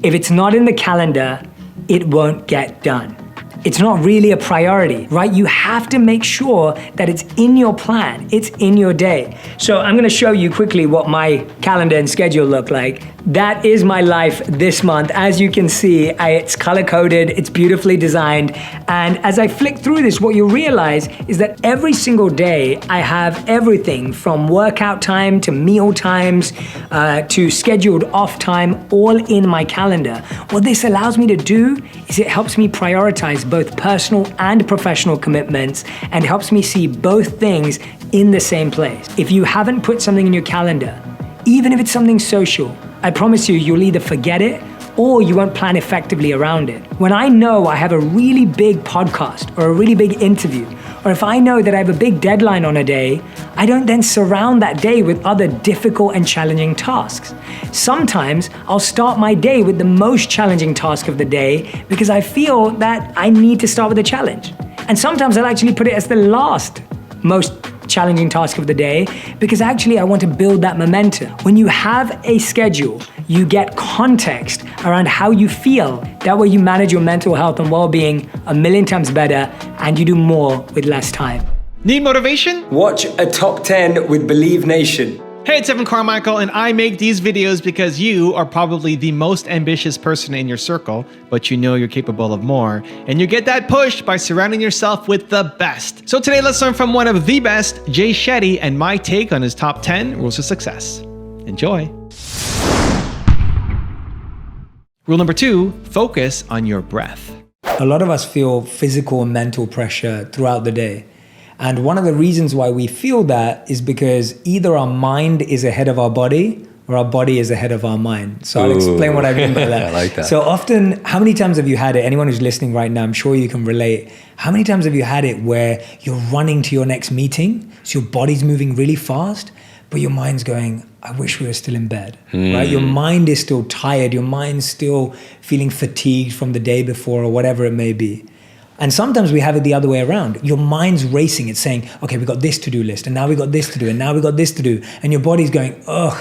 If it's not in the calendar, it won't get done. It's not really a priority, right? You have to make sure that it's in your plan, it's in your day. So I'm gonna show you quickly what my calendar and schedule look like. That is my life this month. As you can see, it's color-coded, it's beautifully designed. And as I flick through this, what you'll realize is that every single day, I have everything from workout time to meal times to scheduled off time, all in my calendar. What this allows me to do is it helps me prioritize both personal and professional commitments and helps me see both things in the same place. If you haven't put something in your calendar, even if it's something social, I promise you, you'll either forget it or you won't plan effectively around it. When I know I have a really big podcast or a really big interview, or if I know that I have a big deadline on a day, I don't then surround that day with other difficult and challenging tasks. Sometimes I'll start my day with the most challenging task of the day because I feel that I need to start with a challenge. And sometimes I'll actually put it as the last most challenging task of the day because actually I want to build that momentum. When you have a schedule, you get context around how you feel. That way you manage your mental health and well-being a million times better and you do more with less time. Need motivation? Watch a top 10 with Believe Nation. Hey, it's Carmichael, and I make these videos because you are probably the most ambitious person in your circle, but you know you're capable of more, and you get that push by surrounding yourself with the best. So today, let's learn from one of the best, Jay Shetty, and my take on his top 10 rules of success. Enjoy. Rule number 2, focus on your breath. A lot of us feel physical and mental pressure throughout the day. And one of the reasons why we feel that is because either our mind is ahead of our body or our body is ahead of our mind. So I'll explain what I mean by that. I like that. So often, how many times have you had it? Anyone who's listening right now, I'm sure you can relate. How many times have you had it where you're running to your next meeting, so your body's moving really fast, but your mind's going, I wish we were still in bed, right? Your mind is still tired. Your mind's still feeling fatigued from the day before or whatever it may be. And sometimes we have it the other way around. Your mind's racing. It's saying, okay, we got this to-do list, and now we got this to do, and now we got this to do. And your body's going, ugh,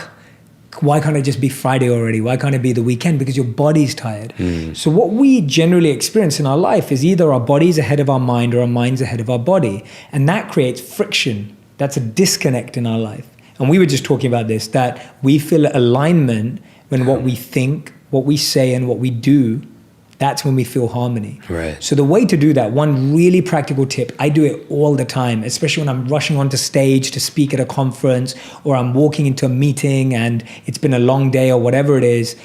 why can't it just be Friday already? Why can't it be the weekend? Because your body's tired. So what we generally experience in our life is either our body's ahead of our mind or our mind's ahead of our body. And that creates friction. That's a disconnect in our life. And we were just talking about this, that we feel alignment when what we think, what we say, and what we do, that's when we feel harmony. Right. So the way to do that, one really practical tip, I do it all the time, especially when I'm rushing onto stage to speak at a conference or I'm walking into a meeting and it's been a long day or whatever it is,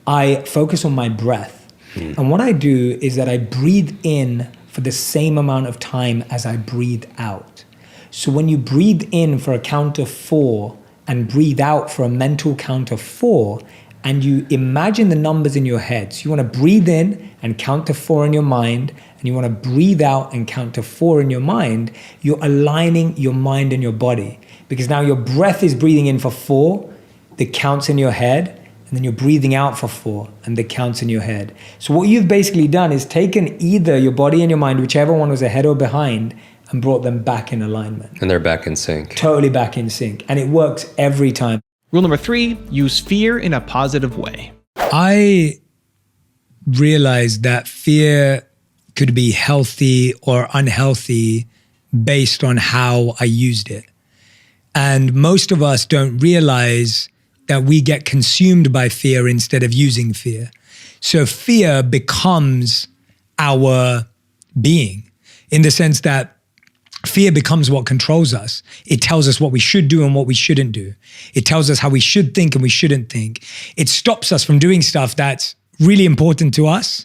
I focus on my breath. And what I do is that I breathe in for the same amount of time as I breathe out. So when you breathe in for a count of 4 and breathe out for a mental count of 4, and you imagine the numbers in your head. So you want to breathe in and count to 4 in your mind, and you want to breathe out and count to 4 in your mind. You're aligning your mind and your body, because now your breath is breathing in for 4, the counts in your head, and then you're breathing out for 4, and the counts in your head. So what you've basically done is taken either your body and your mind, whichever one was ahead or behind, and brought them back in alignment. And they're back in sync. Totally back in sync. And it works every time. Rule number 3, use fear in a positive way. I realized that fear could be healthy or unhealthy based on how I used it. And most of us don't realize that we get consumed by fear instead of using fear. So fear becomes our being, in the sense that fear becomes what controls us. It tells us what we should do and what we shouldn't do. It tells us how we should think and we shouldn't think. It stops us from doing stuff that's really important to us,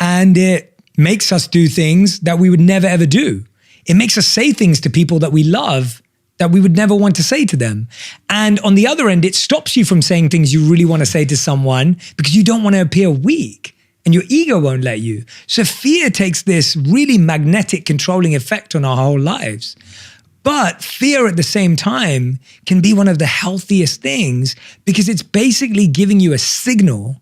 and it makes us do things that we would never ever do. It makes us say things to people that we love that we would never want to say to them. And on the other end, it stops you from saying things you really want to say to someone because you don't want to appear weak. And your ego won't let you. So fear takes this really magnetic controlling effect on our whole lives. But fear at the same time can be one of the healthiest things because it's basically giving you a signal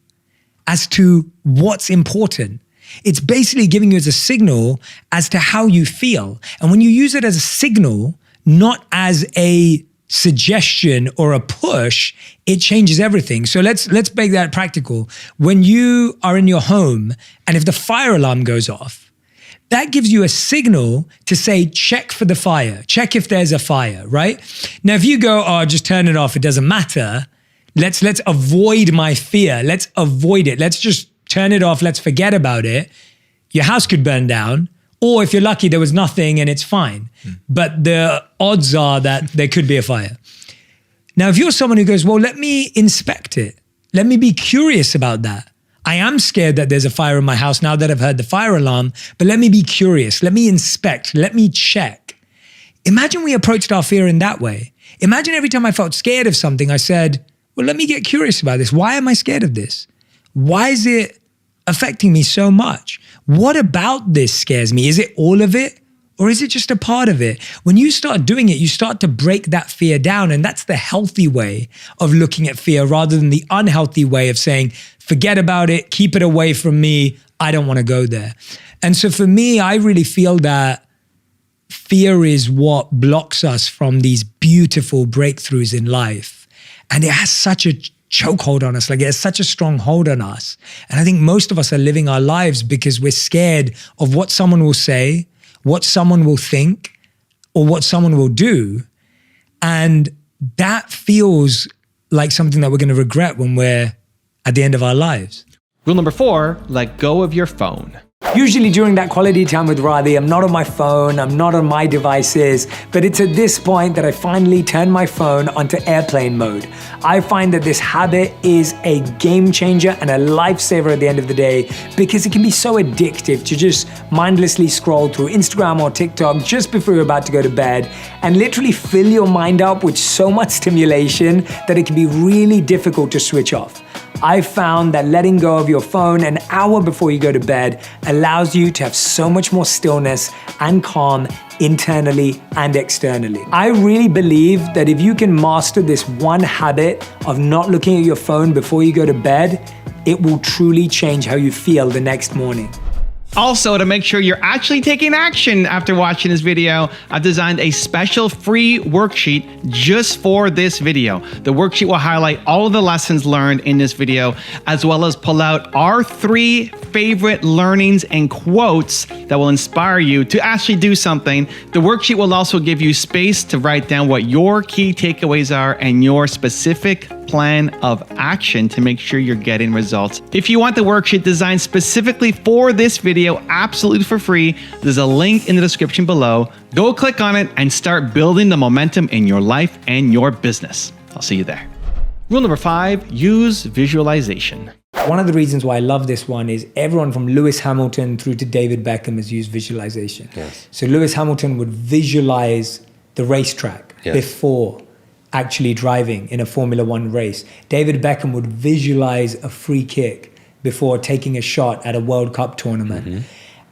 as to what's important. It's basically giving you as a signal as to how you feel. And when you use it as a signal, not as a suggestion or a push, it changes everything. So let's make that practical. When you are in your home and if the fire alarm goes off, that gives you a signal to say, check for the fire, check if there's a fire, right? Now, if you go, oh, just turn it off, it doesn't matter. Let's avoid my fear. Let's avoid it. Let's just turn it off. Let's forget about it. Your house could burn down. Or if you're lucky, there was nothing and it's fine. But the odds are that there could be a fire. Now, if you're someone who goes, well, let me inspect it. Let me be curious about that. I am scared that there's a fire in my house now that I've heard the fire alarm, but let me be curious. Let me inspect. Let me check. Imagine we approached our fear in that way. Imagine every time I felt scared of something, I said, well, let me get curious about this. Why am I scared of this? Why is it affecting me so much? What about this scares me? Is it all of it? Or is it just a part of it? When you start doing it, you start to break that fear down. And that's the healthy way of looking at fear rather than the unhealthy way of saying, forget about it, keep it away from me. I don't want to go there. And so for me, I really feel that fear is what blocks us from these beautiful breakthroughs in life. And it has such a chokehold on us, like it has such a strong hold on us. And I think most of us are living our lives because we're scared of what someone will say, what someone will think, or what someone will do. And that feels like something that we're going to regret when we're at the end of our lives. Rule number 4, let go of your phone. Usually during that quality time with Radhi, I'm not on my phone, I'm not on my devices, but it's at this point that I finally turn my phone onto airplane mode. I find that this habit is a game changer and a lifesaver at the end of the day because it can be so addictive to just mindlessly scroll through Instagram or TikTok just before you're about to go to bed and literally fill your mind up with so much stimulation that it can be really difficult to switch off. I found that letting go of your phone an hour before you go to bed allows you to have so much more stillness and calm internally and externally. I really believe that if you can master this one habit of not looking at your phone before you go to bed, it will truly change how you feel the next morning. Also, to make sure you're actually taking action after watching this video, I've designed a special free worksheet just for this video. The worksheet will highlight all of the lessons learned in this video, as well as pull out our 3 favorite learnings and quotes that will inspire you to actually do something. The worksheet will also give you space to write down what your key takeaways are and your specific plan of action to make sure you're getting results. If you want the worksheet designed specifically for this video, absolutely for free, there's a link in the description below. Go click on it and start building the momentum in your life and your business. I'll see you there. Rule number 5, use visualization. One of the reasons why I love this one is everyone from Lewis Hamilton through to David Beckham has used visualization. Yes. So Lewis Hamilton would visualize the racetrack before actually driving in a Formula One race. David Beckham would visualize a free kick before taking a shot at a World Cup tournament. Mm-hmm.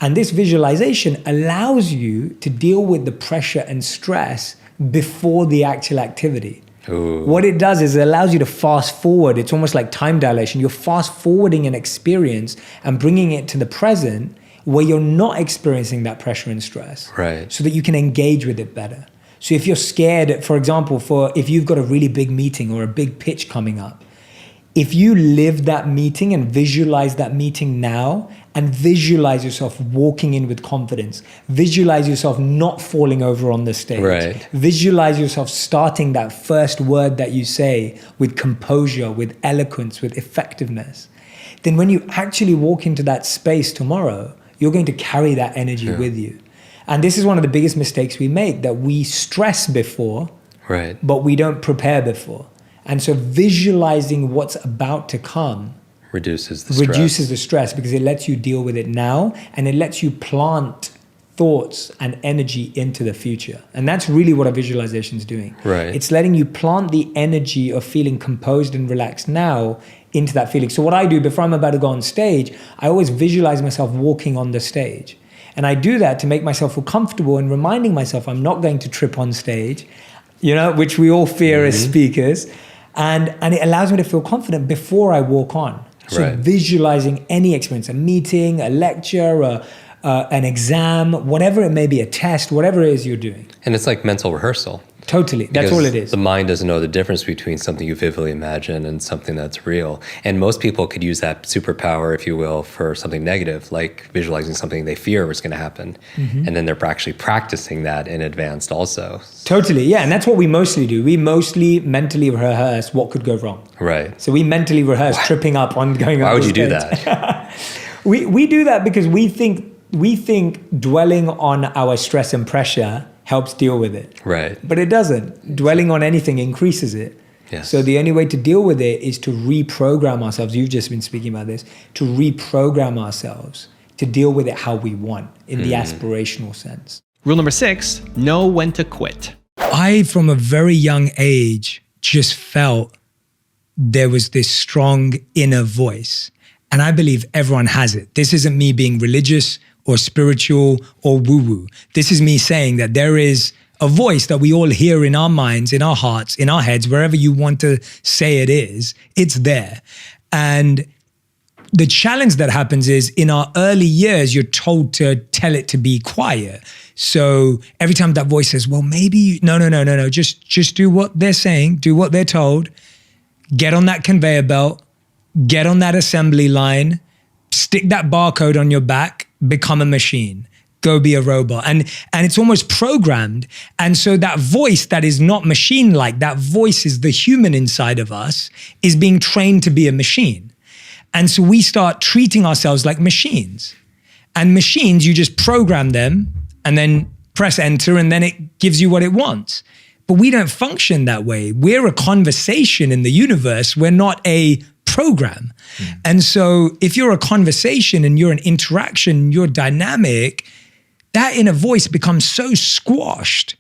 And this visualization allows you to deal with the pressure and stress before the actual activity. Ooh. What it does is it allows you to fast forward. It's almost like time dilation. You're fast forwarding an experience and bringing it to the present where you're not experiencing that pressure and stress. Right. So that you can engage with it better. So if you're scared, for example, if you've got a really big meeting or a big pitch coming up, if you live that meeting and visualize that meeting now and visualize yourself walking in with confidence, visualize yourself not falling over on the stage, right. Visualize yourself starting that first word that you say with composure, with eloquence, with effectiveness, then when you actually walk into that space tomorrow, you're going to carry that energy with you. And this is one of the biggest mistakes we make, that we stress before, right, but we don't prepare before. And so visualizing what's about to come reduces the stress because it lets you deal with it now and it lets you plant thoughts and energy into the future. And that's really what a visualization is doing. Right. It's letting you plant the energy of feeling composed and relaxed now into that feeling. So what I do before I'm about to go on stage, I always visualize myself walking on the stage. And I do that to make myself feel comfortable and reminding myself I'm not going to trip on stage, which we all fear as speakers. And it allows me to feel confident before I walk on. So visualizing any experience, a meeting, a lecture, an exam, whatever it may be, a test, whatever it is you're doing. And it's like mental rehearsal. Totally. That's Because all it is. The mind doesn't know the difference between something you vividly imagine and something that's real. And most people could use that superpower, if you will, for something negative, like visualizing something they fear is going to happen. And then they're actually practicing that in advance also. Totally. Yeah. And that's what we mostly do. We mostly mentally rehearse what could go wrong. Right. So we mentally rehearse tripping up on going on. Why would the you do stage. that? We do that because we think dwelling on our stress and pressure helps deal with it. Right. But it doesn't. Dwelling on anything increases it. Yes. So the only way to deal with it is to reprogram ourselves. You've just been speaking about this. To reprogram ourselves to deal with it how we want in the aspirational sense. Rule number 6, know when to quit. I, from a very young age, just felt there was this strong inner voice. And I believe everyone has it. This isn't me being religious or spiritual or woo-woo. This is me saying that there is a voice that we all hear in our minds, in our hearts, in our heads, wherever you want to say it is, it's there. And the challenge that happens is in our early years, you're told to tell it to be quiet. So every time that voice says, well, maybe, no, just do what they're saying, do what they're told, get on that conveyor belt, get on that assembly line, stick that barcode on your back, become a machine, go be a robot. And it's almost programmed. And so that voice that is not machine-like, that voice is the human inside of us, is being trained to be a machine. And so we start treating ourselves like machines. And machines, you just program them and then press enter and then it gives you what it wants. But we don't function that way. We're a conversation in the universe. We're not a program. And so if you're a conversation and you're an interaction, you're dynamic, that inner voice becomes so squashed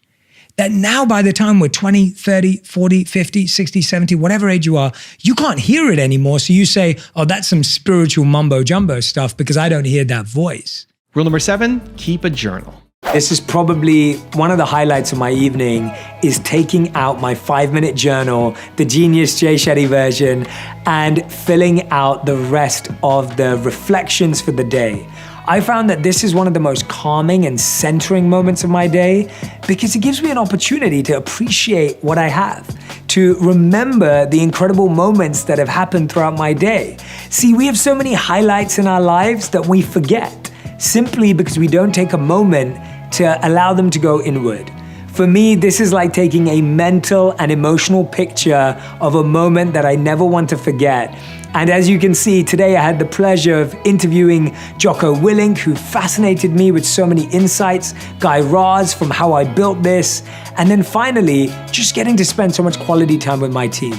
that now by the time we're 20, 30, 40, 50, 60, 70, whatever age you are, you can't hear it anymore. So you say, oh, that's some spiritual mumbo jumbo stuff because I don't hear that voice. Rule number 7, keep a journal. This is probably one of the highlights of my evening is taking out my 5-minute journal, the Genius Jay Shetty version, and filling out the rest of the reflections for the day. I found that this is one of the most calming and centering moments of my day because it gives me an opportunity to appreciate what I have, to remember the incredible moments that have happened throughout my day. See, we have so many highlights in our lives that we forget simply because we don't take a moment to allow them to go inward. For me, this is like taking a mental and emotional picture of a moment that I never want to forget. And as you can see, today I had the pleasure of interviewing Jocko Willink, who fascinated me with so many insights, Guy Raz from how I built this, and then finally, just getting to spend so much quality time with my team.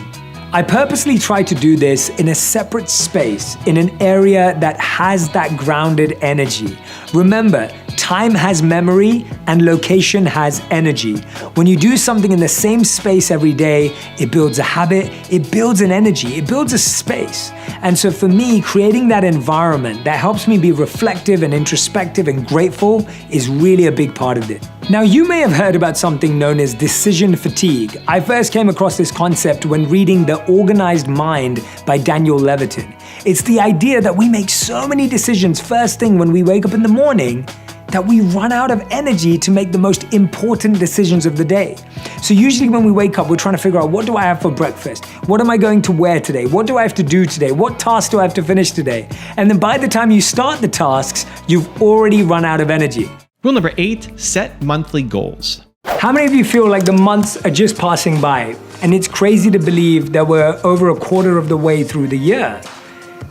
I purposely try to do this in a separate space, in an area that has that grounded energy. Remember, time has memory and location has energy. When you do something in the same space every day, it builds a habit, it builds an energy, it builds a space. And so for me, creating that environment that helps me be reflective and introspective and grateful is really a big part of it. Now, you may have heard about something known as decision fatigue. I first came across this concept when reading The Organized Mind by Daniel Levitin. It's the idea that we make so many decisions first thing when we wake up in the morning that we run out of energy to make the most important decisions of the day. So usually when we wake up, we're trying to figure out, what do I have for breakfast? What am I going to wear today? What do I have to do today? What task do I have to finish today? And then by the time you start the tasks, you've already run out of energy. Rule number 8, set monthly goals. How many of you feel like the months are just passing by? And it's crazy to believe that we're over a quarter of the way through the year.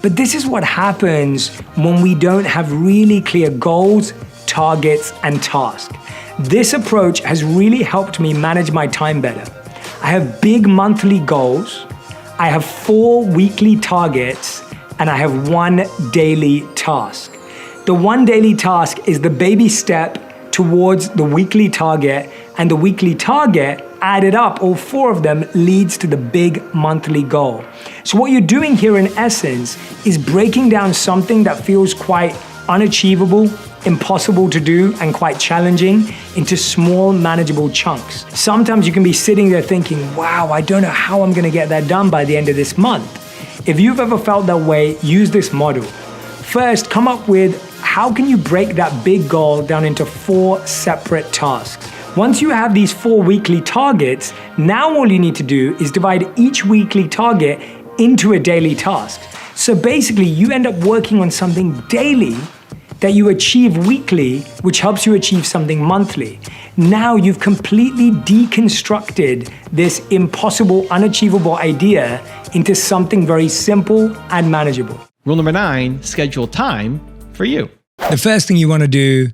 But this is what happens when we don't have really clear goals, targets, and tasks. This approach has really helped me manage my time better. I have big monthly goals, I have 4 weekly targets, and I have 1 daily task. The 1 daily task is the baby step towards the weekly target, and the weekly target added up, all 4 of them, leads to the big monthly goal. So what you're doing here in essence is breaking down something that feels quite unachievable, impossible to do, and quite challenging into small, manageable chunks. Sometimes you can be sitting there thinking, wow, I don't know how I'm gonna get that done by the end of this month. If you've ever felt that way, use this model. First, come up with how can you break that big goal down into 4 separate tasks. Once you have these 4 weekly targets, now all you need to do is divide each weekly target into a daily task. So basically, you end up working on something daily that you achieve weekly, which helps you achieve something monthly. Now you've completely deconstructed this impossible, unachievable idea into something very simple and manageable. Rule number 9, schedule time for you. The first thing you want to do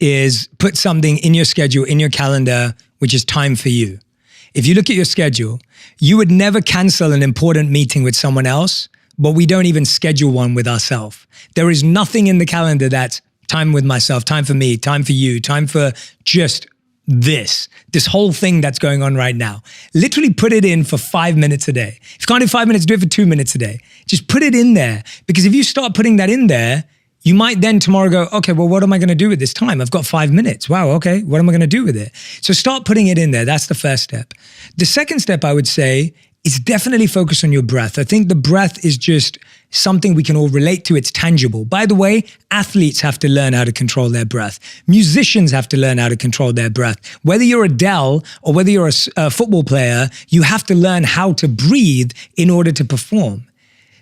is put something in your schedule, in your calendar, which is time for you. If you look at your schedule, you would never cancel an important meeting with someone else, but we don't even schedule one with ourselves. There is nothing in the calendar that's time with myself, time for me, time for you, time for just this whole thing that's going on right now. Literally put it in for 5 minutes a day. If you can't do 5 minutes, do it for 2 minutes a day. Just put it in there, because if you start putting that in there, you might then tomorrow go, okay, well, what am I going to do with this time? I've got 5 minutes. Wow, okay, what am I going to do with it? So start putting it in there. That's the first step. The second step, I would say, is definitely focus on your breath. I think the breath is just something we can all relate to. It's tangible. By the way, athletes have to learn how to control their breath. Musicians have to learn how to control their breath. Whether you're Adele or whether you're a football player, you have to learn how to breathe in order to perform.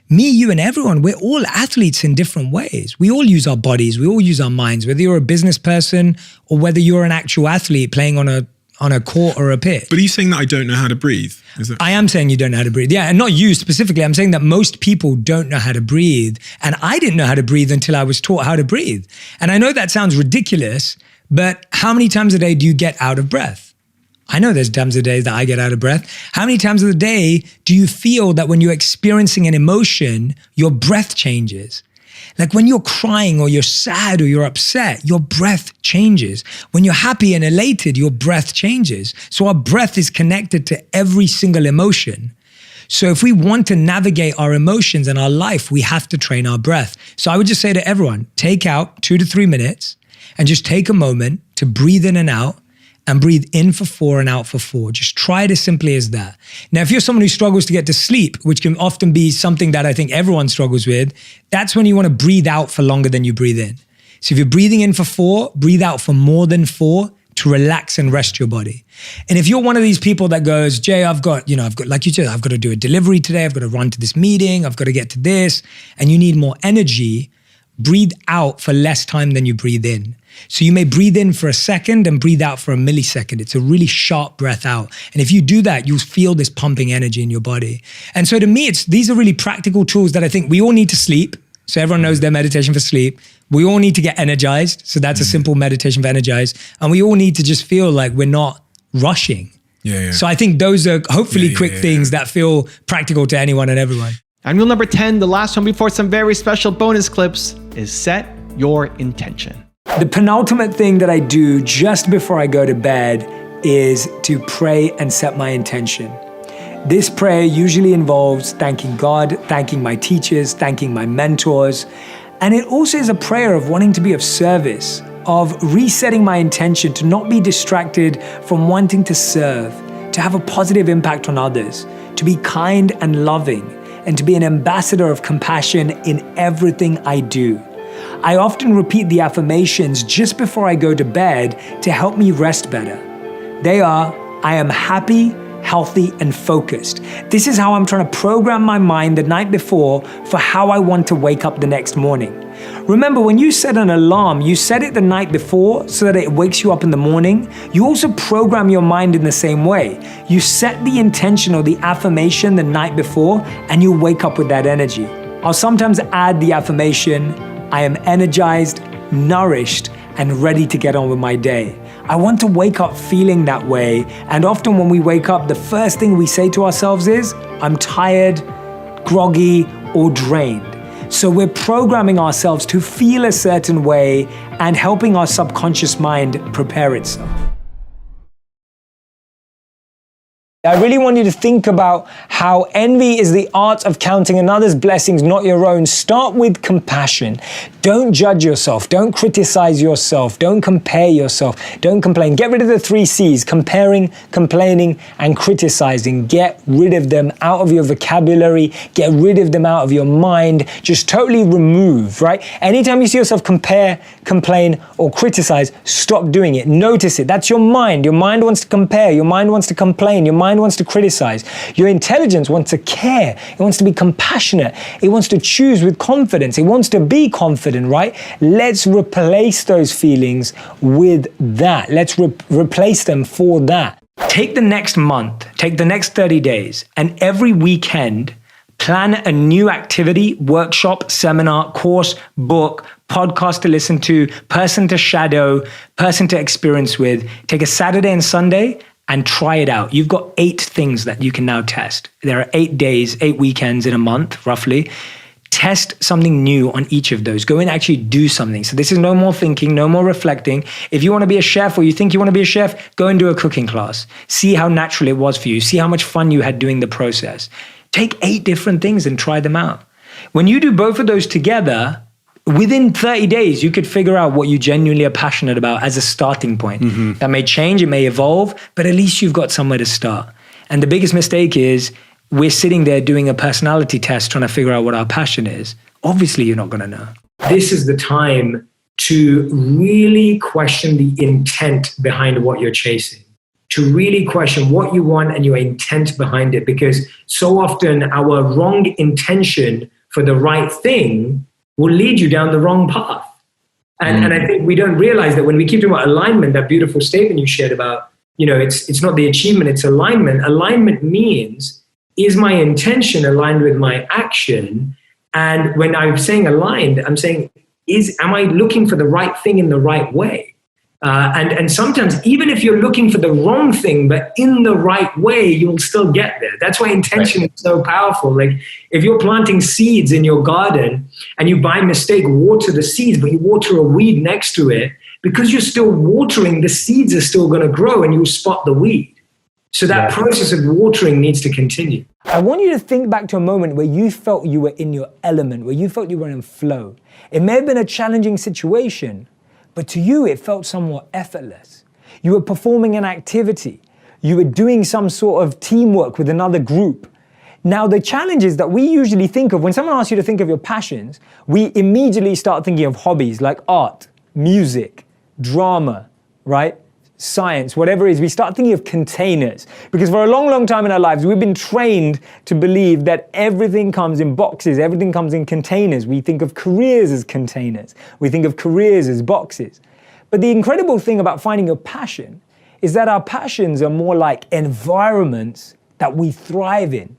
Me, you, and everyone, we're all athletes in different ways. We all use our bodies. We all use our minds, whether you're a business person or whether you're an actual athlete playing on a court or a pitch. But are you saying that I don't know how to breathe? I am saying you don't know how to breathe. Yeah, and not you specifically. I'm saying that most people don't know how to breathe. And I didn't know how to breathe until I was taught how to breathe. And I know that sounds ridiculous, but how many times a day do you get out of breath? I know there's times of the day that I get out of breath. How many times of the day do you feel that when you're experiencing an emotion, your breath changes? Like when you're crying or you're sad or you're upset, your breath changes. When you're happy and elated, your breath changes. So our breath is connected to every single emotion. So if we want to navigate our emotions and our life, we have to train our breath. So I would just say to everyone, take out 2 to 3 minutes and just take a moment to breathe in and out, and breathe in for 4 and out for 4. Just try it as simply as that. Now, if you're someone who struggles to get to sleep, which can often be something that I think everyone struggles with, that's when you want to breathe out for longer than you breathe in. So if you're breathing in for 4, breathe out for more than 4 to relax and rest your body. And if you're one of these people that goes, Jay, I've got, like you said, I've got to do a delivery today, I've got to run to this meeting, I've got to get to this, and you need more energy, breathe out for less time than you breathe in. So you may breathe in for a second and breathe out for a millisecond. It's a really sharp breath out. And if you do that, you'll feel this pumping energy in your body. And so to me, these are really practical tools that I think we all need to sleep. So everyone knows their meditation for sleep. We all need to get energized. So that's a simple meditation for energize. And we all need to just feel like we're not rushing. Yeah. So I think those are hopefully quick things that feel practical to anyone and everyone. And rule number 10, the last one before some very special bonus clips, is set your intention. The penultimate thing that I do just before I go to bed is to pray and set my intention. This prayer usually involves thanking God, thanking my teachers, thanking my mentors. And it also is a prayer of wanting to be of service, of resetting my intention to not be distracted from wanting to serve, to have a positive impact on others, to be kind and loving, and to be an ambassador of compassion in everything I do. I often repeat the affirmations just before I go to bed to help me rest better. They are, I am happy, healthy, and focused. This is how I'm trying to program my mind the night before for how I want to wake up the next morning. Remember, when you set an alarm, you set it the night before so that it wakes you up in the morning. You also program your mind in the same way. You set the intention or the affirmation the night before, and you wake up with that energy. I'll sometimes add the affirmation, I am energized, nourished, and ready to get on with my day. I want to wake up feeling that way. And often when we wake up, the first thing we say to ourselves is, I'm tired, groggy, or drained. So we're programming ourselves to feel a certain way and helping our subconscious mind prepare itself. I really want you to think about how envy is the art of counting another's blessings, not your own. Start with compassion. Don't judge yourself. Don't criticize yourself. Don't compare yourself. Don't complain. Get rid of the 3 C's: comparing, complaining, and criticizing. Get rid of them out of your vocabulary. Get rid of them out of your mind. Just totally remove, right? Anytime you see yourself compare, complain, or criticize, stop doing it. Notice it. That's your mind. Your mind wants to compare. Your mind wants to complain. Your mind wants to criticize. Your intelligence wants to care. It wants to be compassionate. It wants to choose with confidence. It wants to be confident, right? Let's replace those feelings with that. Let's replace them for that. Take the next month, take the next 30 days, and every weekend, plan a new activity, workshop, seminar, course, book, podcast to listen to, person to shadow, person to experience with. Take a Saturday and Sunday and try it out. You've got 8 things that you can now test. There are 8 days, 8 weekends in a month, roughly. Test something new on each of those. Go and actually do something. So this is no more thinking, no more reflecting. If you want to be a chef or you think you want to be a chef, go and do a cooking class. See how natural it was for you. See how much fun you had doing the process. Take 8 different things and try them out. When you do both of those together, within 30 days, you could figure out what you genuinely are passionate about as a starting point. That may change, it may evolve, but at least you've got somewhere to start. And the biggest mistake is we're sitting there doing a personality test trying to figure out what our passion is. Obviously, you're not going to know. This is the time to really question the intent behind what you're chasing, to really question what you want and your intent behind it, because so often our wrong intention for the right thing will lead you down the wrong path. And I think we don't realize that when we keep talking about alignment, that beautiful statement you shared about, it's not the achievement, it's alignment. Alignment means, is my intention aligned with my action? And when I'm saying aligned, I'm saying, am I looking for the right thing in the right way? And sometimes, even if you're looking for the wrong thing, but in the right way, you'll still get there. That's why intention is so powerful. Like if you're planting seeds in your garden and you by mistake water the seeds, but you water a weed next to it, because you're still watering, the seeds are still going to grow and you'll spot the weed. So that process of watering needs to continue. I want you to think back to a moment where you felt you were in your element, where you felt you were in flow. It may have been a challenging situation, but to you, it felt somewhat effortless. You were performing an activity. You were doing some sort of teamwork with another group. Now, the challenges that we usually think of, when someone asks you to think of your passions, we immediately start thinking of hobbies like art, music, drama, right? Science, whatever it is, we start thinking of containers. Because for a long, long time in our lives, we've been trained to believe that everything comes in boxes, everything comes in containers. We think of careers as containers. We think of careers as boxes. But the incredible thing about finding your passion is that our passions are more like environments that we thrive in,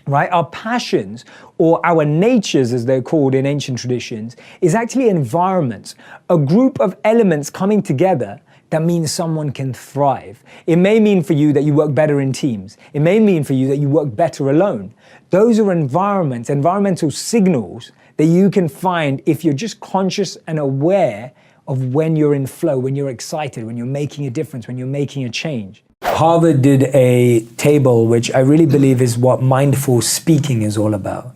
right? Our passions, or our natures as they're called in ancient traditions, is actually environments, a group of elements coming together that means someone can thrive. It may mean for you that you work better in teams. It may mean for you that you work better alone. Those are environments, environmental signals that you can find if you're just conscious and aware of when you're in flow, when you're excited, when you're making a difference, when you're making a change. Harvard did a table, which I really believe is what mindful speaking is all about.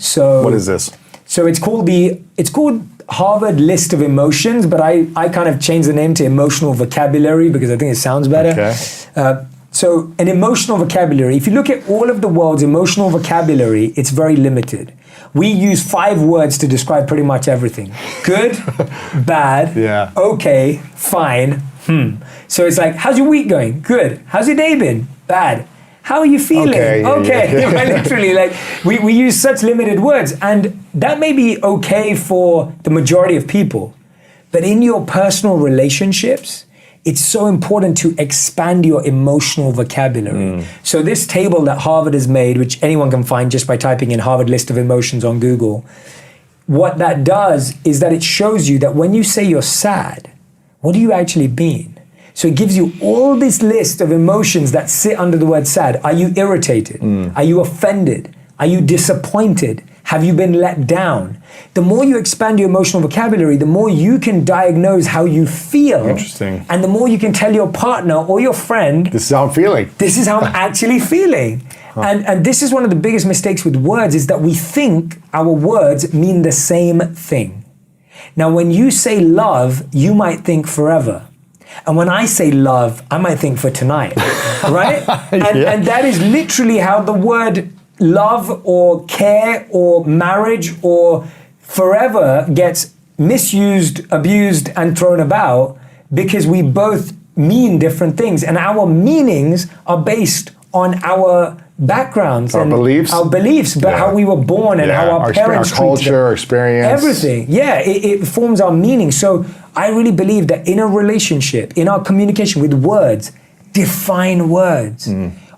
So what is this? So it's called Harvard List of Emotions, but I kind of changed the name to emotional vocabulary because I think it sounds better. Okay. So an emotional vocabulary, if you look at all of the world's emotional vocabulary, it's very limited. We use 5 words to describe pretty much everything. Good, bad, okay, fine, So it's like, how's your week going? Good. How's your day been? Bad. How are you feeling? Okay. Literally, like we use such limited words, and that may be okay for the majority of people, but in your personal relationships, it's so important to expand your emotional vocabulary. So this table that Harvard has made, which anyone can find just by typing in Harvard List of Emotions on Google, what that does is that it shows you that when you say you're sad, what do you actually mean? So it gives you all this list of emotions that sit under the word sad. Are you irritated? Are you offended? Are you disappointed? Have you been let down? The more you expand your emotional vocabulary, the more you can diagnose how you feel. Interesting. And the more you can tell your partner or your friend, This is how I'm feeling. this is how I'm actually feeling. And this is one of the biggest mistakes with words, is that we think our words mean the same thing. Now, when you say love, you might think forever. And when I say love, I might think for tonight, right? And that is literally how the word love or care or marriage or forever gets misused, abused, and thrown about, because we both mean different things. And our meanings are based on our backgrounds Our and beliefs. our beliefs, but how we were born and how our parents our culture, treated us. our experience. Everything. Yeah, it forms our meaning. So I really believe that in a relationship, in our communication with words, define words.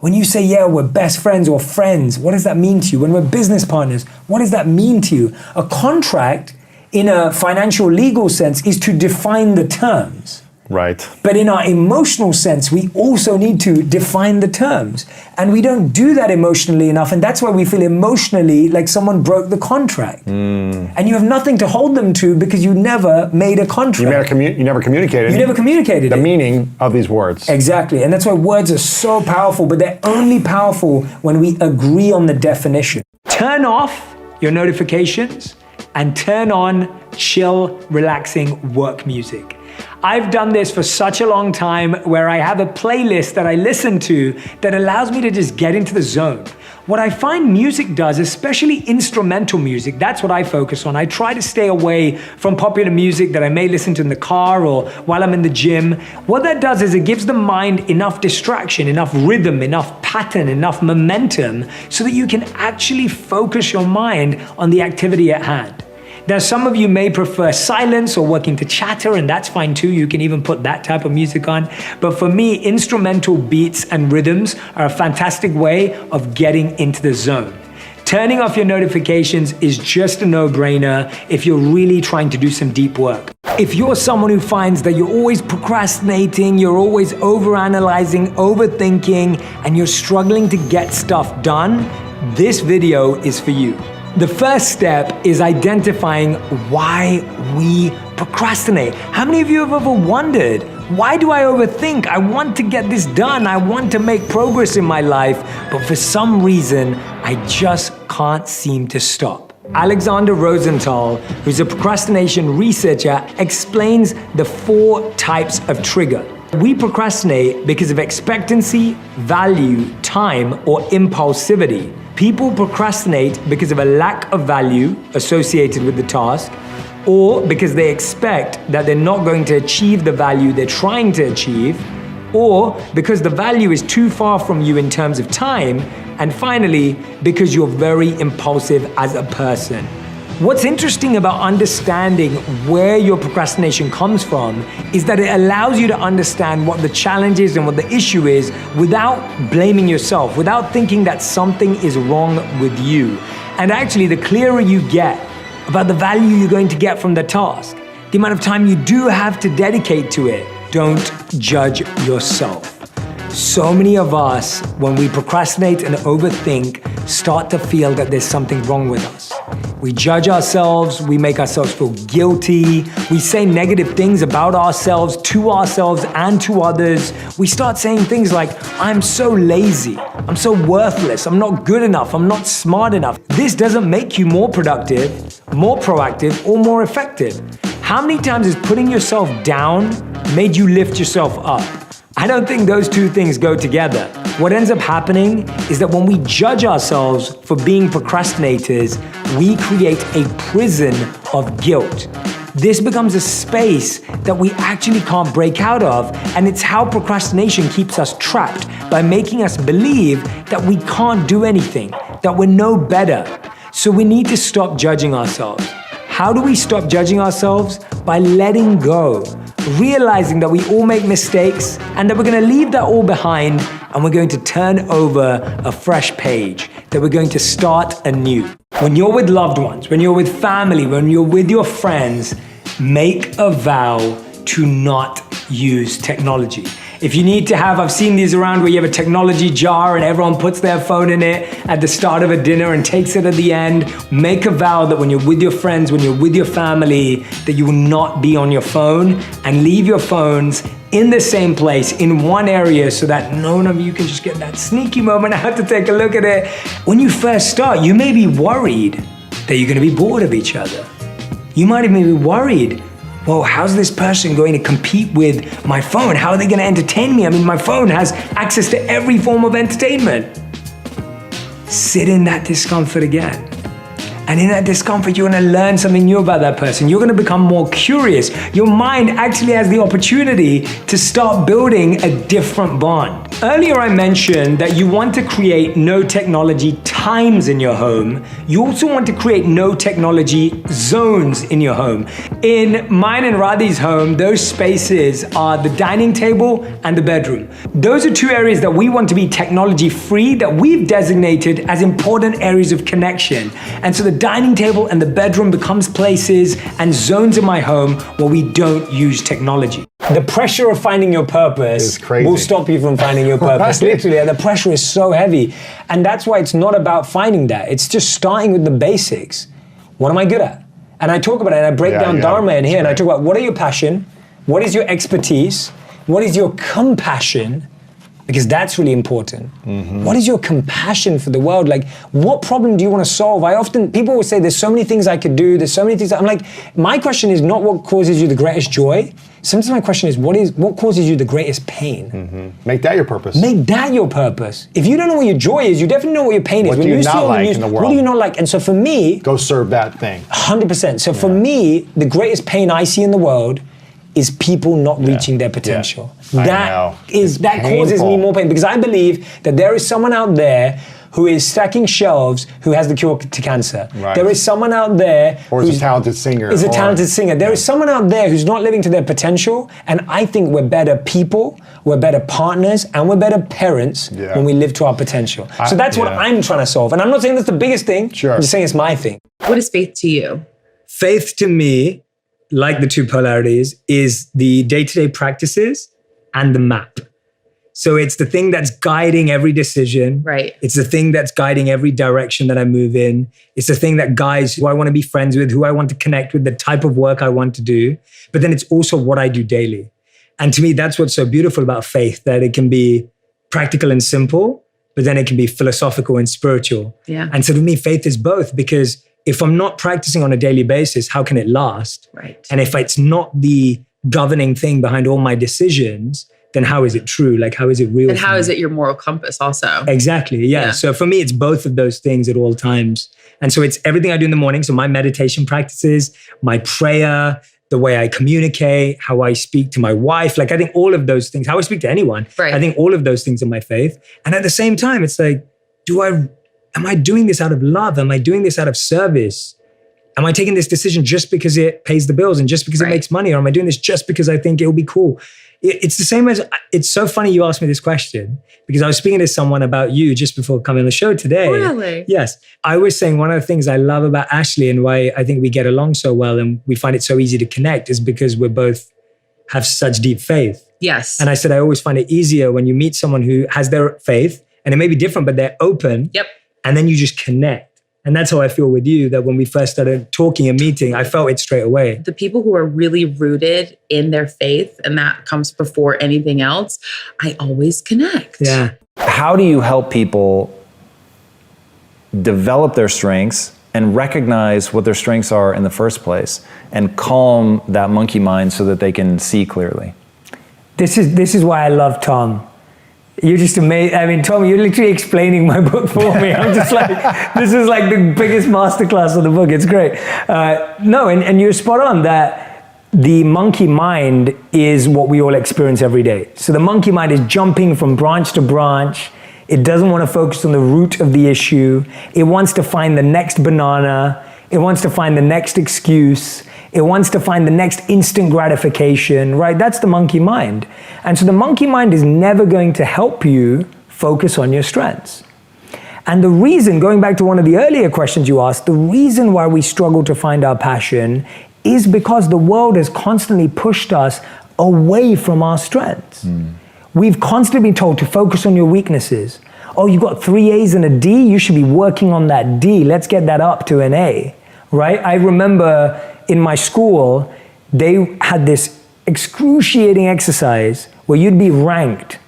When you say, yeah, we're best friends or friends, what does that mean to you? When we're business partners, what does that mean to you? A contract, in a financial legal sense, is to define the terms. Right. But in our emotional sense, we also need to define the terms. And we don't do that emotionally enough. And that's why we feel emotionally like someone broke the contract. And you have nothing to hold them to, because you never made a contract. You never communicated. You never communicated the it. meaning of these words. Exactly. And that's why words are so powerful, but they're only powerful when we agree on the definition. Turn off your notifications and turn on chill, relaxing work music. I've done this for such a long time, where I have a playlist that I listen to that allows me to just get into the zone. What I find music does, especially instrumental music, that's what I focus on. I try to stay away from popular music that I may listen to in the car or while I'm in the gym. What that does is it gives the mind enough distraction, enough rhythm, enough pattern, enough momentum, so that you can actually focus your mind on the activity at hand. Now, some of you may prefer silence or working to chatter, and that's fine too. You can even put that type of music on. But for me, instrumental beats and rhythms are a fantastic way of getting into the zone. Turning off your notifications is just a no-brainer if you're really trying to do some deep work. If you're someone who finds that you're always procrastinating, you're always overanalyzing, overthinking, and you're struggling to get stuff done, this video is for you. The first step is identifying why we procrastinate. How many of you have ever wondered, why do I overthink? I want to get this done. I want to make progress in my life, but for some reason, I just can't seem to stop. Alexander Rosenthal, who's a procrastination researcher, explains the 4 types of trigger. We procrastinate because of expectancy, value, time, or impulsivity. People procrastinate because of a lack of value associated with the task, or because they expect that they're not going to achieve the value they're trying to achieve, or because the value is too far from you in terms of time, and finally, because you're very impulsive as a person. What's interesting about understanding where your procrastination comes from is that it allows you to understand what the challenge is and what the issue is without blaming yourself, without thinking that something is wrong with you. And actually, the clearer you get about the value you're going to get from the task, the amount of time you do have to dedicate to it, don't judge yourself. So many of us, when we procrastinate and overthink, start to feel that there's something wrong with us. We judge ourselves, we make ourselves feel guilty, we say negative things about ourselves and to others. We start saying things like, I'm so lazy, I'm so worthless, I'm not good enough, I'm not smart enough. This doesn't make you more productive, more proactive, or more effective. How many times has putting yourself down made you lift yourself up? I don't think those two things go together. What ends up happening is that when we judge ourselves for being procrastinators, we create a prison of guilt. This becomes a space that we actually can't break out of, and it's how procrastination keeps us trapped by making us believe that we can't do anything, that we're no better. So we need to stop judging ourselves. How do we stop judging ourselves? By letting go. Realizing that we all make mistakes and that we're going to leave that all behind and we're going to turn over a fresh page, that we're going to start anew. When you're with loved ones, when you're with family, when you're with your friends, make a vow to not use technology. If you need to have, I've seen these around where you have a technology jar and everyone puts their phone in it at the start of a dinner and takes it at the end. Make a vow that when you're with your friends, when you're with your family, that you will not be on your phone, and leave your phones in the same place, in one area, so that none of you can just get that sneaky moment out to take a look at it. When you first start, you may be worried that you're gonna be bored of each other. You might even be worried, well, how's this person going to compete with my phone? How are they gonna entertain me? I mean, my phone has access to every form of entertainment. Sit in that discomfort again. And in that discomfort, you're gonna learn something new about that person. You're gonna become more curious. Your mind actually has the opportunity to start building a different bond. Earlier I mentioned that you want to create no technology times in your home. You also want to create no technology zones in your home. In mine and Radhi's home, those spaces are the dining table and the bedroom. Those are two areas that we want to be technology free, that we've designated as important areas of connection. And so the dining table and the bedroom becomes places and zones in my home where we don't use technology. The pressure of finding your purpose will stop you from finding your purpose. Literally, the pressure is so heavy. And that's why it's not about finding that. It's just starting with the basics. What am I good at? And I talk about it, and I break down Dharma in here, and I talk about what are your passion, what is your expertise, what is your compassion, because that's really important. What is your compassion for the world? Like, what problem do you want to solve? People will say, there's so many things I could do, there's so many things. I'm like, my question is not what causes you the greatest joy. Sometimes my question is, what causes you the greatest pain? Make that your purpose. Make that your purpose. If you don't know what your joy is, you definitely know what your pain is. What do you not like in the world? What do you not like? And so for me, go serve that thing. 100%. So for me, the greatest pain I see in the world is people not reaching their potential. That causes me more pain, because I believe that there is someone out there who is stacking shelves who has the cure to cancer. There is someone out there who's a talented singer. There is someone out there who's not living to their potential, and I think we're better people, we're better partners, and we're better parents when we live to our potential. So that's what I'm trying to solve. And I'm not saying that's the biggest thing, I'm just saying it's my thing. What is faith to you? Faith to me, like the two polarities, is the day-to-day practices and the map. So it's the thing that's guiding every decision. Right. It's the thing that's guiding every direction that I move in. It's the thing that guides who I want to be friends with, who I want to connect with, the type of work I want to do. But then it's also what I do daily. And to me, that's what's so beautiful about faith, that it can be practical and simple, but then it can be philosophical and spiritual. Yeah. And so to me, faith is both, because if I'm not practicing on a daily basis, how can it last? Right. And if it's not the governing thing behind all my decisions, then how is it true? Like, how is it real? And how is it your moral compass also? Exactly, yeah. So for me, it's both of those things at all times. And so it's everything I do in the morning. So my meditation practices, my prayer, the way I communicate, how I speak to my wife. Like, I think all of those things, how I speak to anyone, I think all of those things are my faith. And at the same time, it's like, am I doing this out of love? Am I doing this out of service? Am I taking this decision just because it pays the bills and just because it makes money? Or am I doing this just because I think it'll be cool? It's the same as, it's so funny you asked me this question, because I was speaking to someone about you just before coming on the show today. Really? Yes. I was saying one of the things I love about Ashley and why I think we get along so well and we find it so easy to connect is because we both have such deep faith. Yes. And I said, I always find it easier when you meet someone who has their faith, and it may be different, but they're open. Yep. And then you just connect. And that's how I feel with you, that when we first started talking and meeting, I felt it straight away. The people who are really rooted in their faith, and that comes before anything else, I always connect. Yeah. How do you help people develop their strengths and recognize what their strengths are in the first place and calm that monkey mind so that they can see clearly? This is why I love Tom. You're just amazing. I mean, Tom, you're literally explaining my book for me. I'm just like, this is like the biggest masterclass of the book. It's great. And you're spot on that the monkey mind is what we all experience every day. So the monkey mind is jumping from branch to branch. It doesn't want to focus on the root of the issue. It wants to find the next banana. It wants to find the next excuse. It wants to find the next instant gratification, right? That's the monkey mind. And so the monkey mind is never going to help you focus on your strengths. And the reason, going back to one of the earlier questions you asked, the reason why we struggle to find our passion is because the world has constantly pushed us away from our strengths. we've constantly been told to focus on your weaknesses. Oh, you got 3 A's and a D, you should be working on that D. Let's get that up to an A, right? I remember in my school, they had this excruciating exercise where you'd be ranked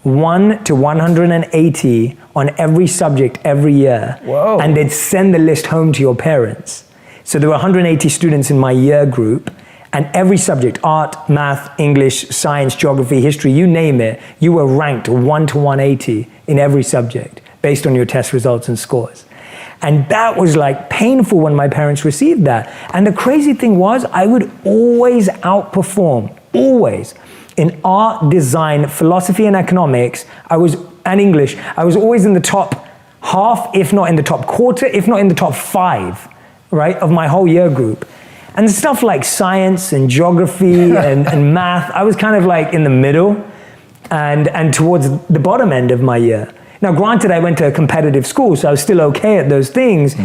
1 to 180 on every subject every year. Whoa. And they'd send the list home to your parents. So there were 180 students in my year group, and every subject, art, math, English, science, geography, history, you name it, you were ranked 1 to 180 in every subject based on your test results and scores. And that was like painful when my parents received that. And the crazy thing was, I would always outperform, always. In art, design, philosophy and economics, and English, I was always in the top half, if not in the top quarter, if not in the top 5, right, of my whole year group. And stuff like science and geography and math, I was kind of like in the middle and towards the bottom end of my year. Now, granted, I went to a competitive school, so I was still okay at those things.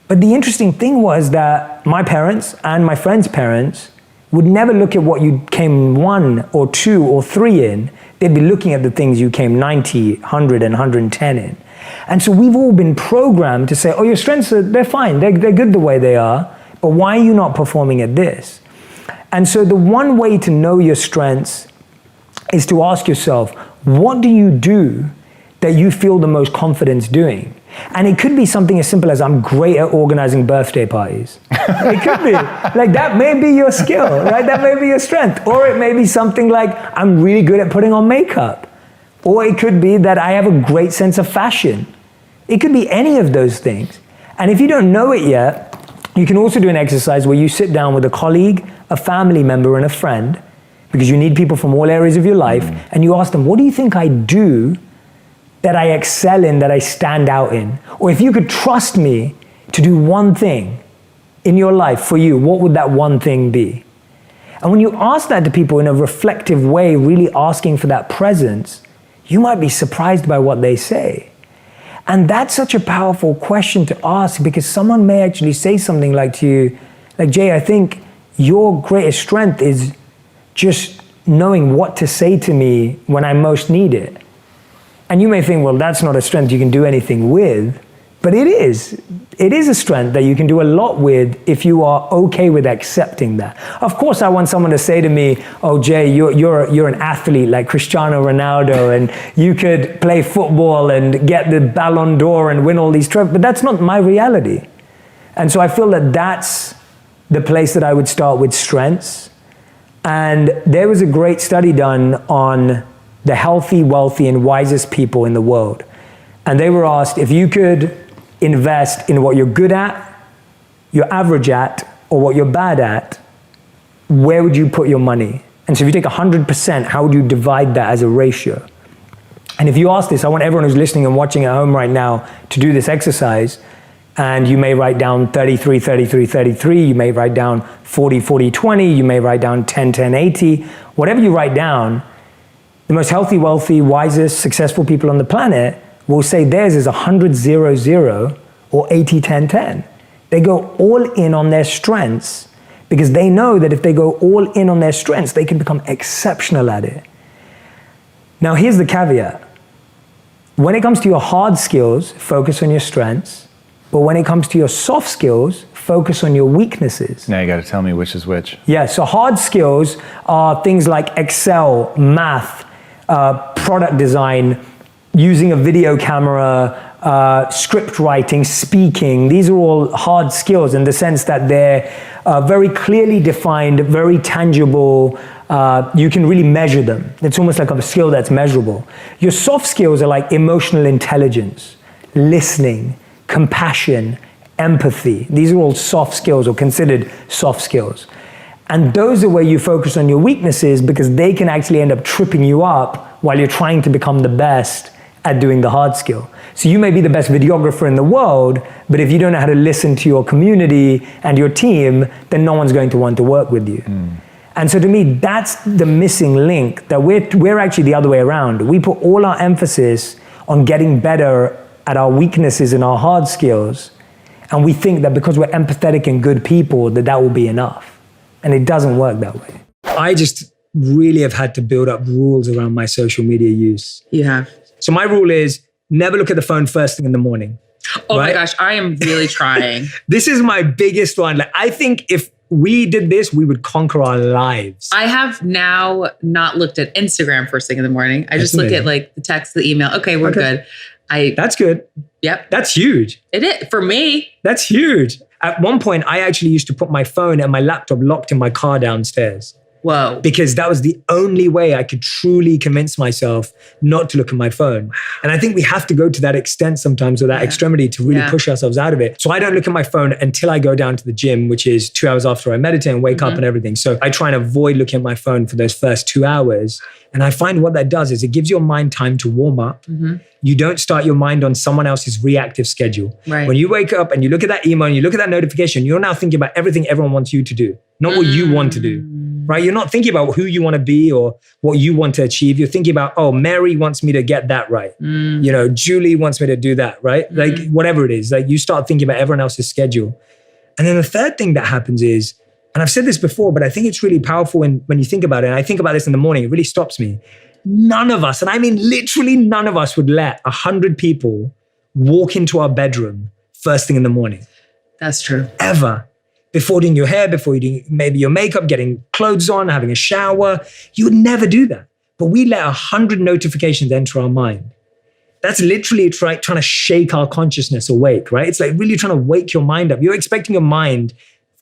But the interesting thing was that my parents and my friends' parents would never look at what you came 1 or 2 or 3 in. They'd be looking at the things you came 90, 100, and 110 in. And so we've all been programmed to say, oh, your strengths, they're fine. They're good the way they are. But why are you not performing at this? And so the one way to know your strengths is to ask yourself, what do you do that you feel the most confidence doing? And it could be something as simple as I'm great at organizing birthday parties. It could be. Like that may be your skill, right? That may be your strength. Or it may be something like I'm really good at putting on makeup. Or it could be that I have a great sense of fashion. It could be any of those things. And if you don't know it yet, you can also do an exercise where you sit down with a colleague, a family member, and a friend, because you need people from all areas of your life, and you ask them, what do you think I do that I excel in, that I stand out in? Or if you could trust me to do one thing in your life for you, what would that one thing be? And when you ask that to people in a reflective way, really asking for that presence, you might be surprised by what they say. And that's such a powerful question to ask, because someone may actually say something like to you, like, Jay, I think your greatest strength is just knowing what to say to me when I most need it. And you may think, well, that's not a strength you can do anything with, but it is. It is a strength that you can do a lot with if you are okay with accepting that. Of course, I want someone to say to me, oh, Jay, you're an athlete like Cristiano Ronaldo, and you could play football and get the Ballon d'Or and win all these trophies, but that's not my reality. And so I feel that that's the place that I would start with strengths. And there was a great study done on the healthy, wealthy, and wisest people in the world. And they were asked, if you could invest in what you're good at, you're average at, or what you're bad at, where would you put your money? And so if you take 100%, how would you divide that as a ratio? And if you ask this, I want everyone who's listening and watching at home right now to do this exercise. And you may write down 33, 33, 33. You may write down 40, 40, 20. You may write down 10, 10, 80. Whatever you write down, the most healthy, wealthy, wisest, successful people on the planet will say theirs is 100, 0, 0 or 80, 10, 10. They go all in on their strengths because they know that if they go all in on their strengths, they can become exceptional at it. Now, here's the caveat. When it comes to your hard skills, focus on your strengths. But when it comes to your soft skills, focus on your weaknesses. Now you got to tell me which is which. Yeah, so hard skills are things like Excel, math, product design, using a video camera, script writing, speaking. These are all hard skills in the sense that they're very clearly defined, very tangible. You can really measure them. It's almost like a skill that's measurable. Your soft skills are like emotional intelligence, listening, compassion, empathy. These are all soft skills or considered soft skills. And those are where you focus on your weaknesses because they can actually end up tripping you up while you're trying to become the best at doing the hard skill. So you may be the best videographer in the world, but if you don't know how to listen to your community and your team, then no one's going to want to work with you. And so to me, that's the missing link, that we're actually the other way around. We put all our emphasis on getting better at our weaknesses and our hard skills, and we think that because we're empathetic and good people, that will be enough. And it doesn't work that way. I just really have had to build up rules around my social media use. You have. So my rule is never look at the phone first thing in the morning. Oh right? my gosh, I am really trying. This is my biggest one. Like, I think if we did this, we would conquer our lives. I have now not looked at Instagram first thing in the morning. I just look at like the text, the email. Okay, we're good. That's good. Yep. That's huge. It is for me. That's huge. At one point, I actually used to put my phone and my laptop locked in my car downstairs. Whoa. Because that was the only way I could truly convince myself not to look at my phone. And I think we have to go to that extent sometimes, or that extremity, to really push ourselves out of it. So I don't look at my phone until I go down to the gym, which is 2 hours after I meditate and wake up and everything. So I try and avoid looking at my phone for those first 2 hours. And I find what that does is it gives your mind time to warm up. You don't start your mind on someone else's reactive schedule. Right. When you wake up and you look at that email and you look at that notification, you're now thinking about everything everyone wants you to do, not what you want to do. Right? You're not thinking about who you want to be or what you want to achieve. You're thinking about, oh, Mary wants me to get that right. You know, Julie wants me to do that, right? Like whatever it is, like you start thinking about everyone else's schedule. And then the third thing that happens is, and I've said this before, but I think it's really powerful when you think about it. And I think about this in the morning, it really stops me. None of us, and I mean literally none of us, would let 100 people walk into our bedroom first thing in the morning. That's true. Ever. Before doing your hair, before you doing maybe your makeup, getting clothes on, having a shower. You would never do that. But we let 100 notifications enter our mind. That's literally trying to shake our consciousness awake, right? It's like really trying to wake your mind up. You're expecting your mind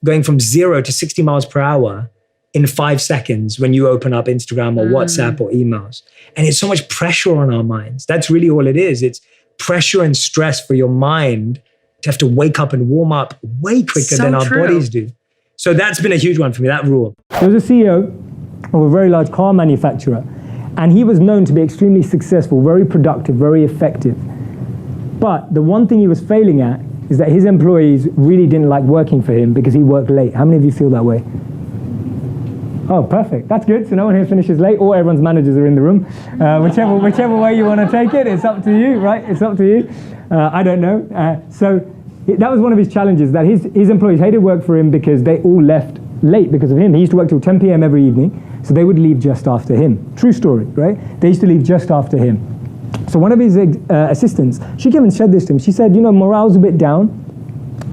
going from 0 to 60 miles per hour in 5 seconds when you open up Instagram or WhatsApp or emails. And it's so much pressure on our minds. That's really all it is. It's pressure and stress for your mind to have to wake up and warm up way quicker than our bodies do. So that's been a huge one for me, that rule. There was a CEO of a very large car manufacturer, and he was known to be extremely successful, very productive, very effective. But the one thing he was failing at is that his employees really didn't like working for him because he worked late. How many of you feel that way? Oh, perfect. That's good. So no one here finishes late, or everyone's managers are in the room. Whichever way you want to take it, it's up to you, right? It's up to you. I don't know. So that was one of his challenges, that his employees hated work for him because they all left late because of him. He used to work till 10 p.m. every evening, so they would leave just after him. True story, right? They used to leave just after him. So one of his assistants, she came and said this to him. She said, you know, morale's a bit down.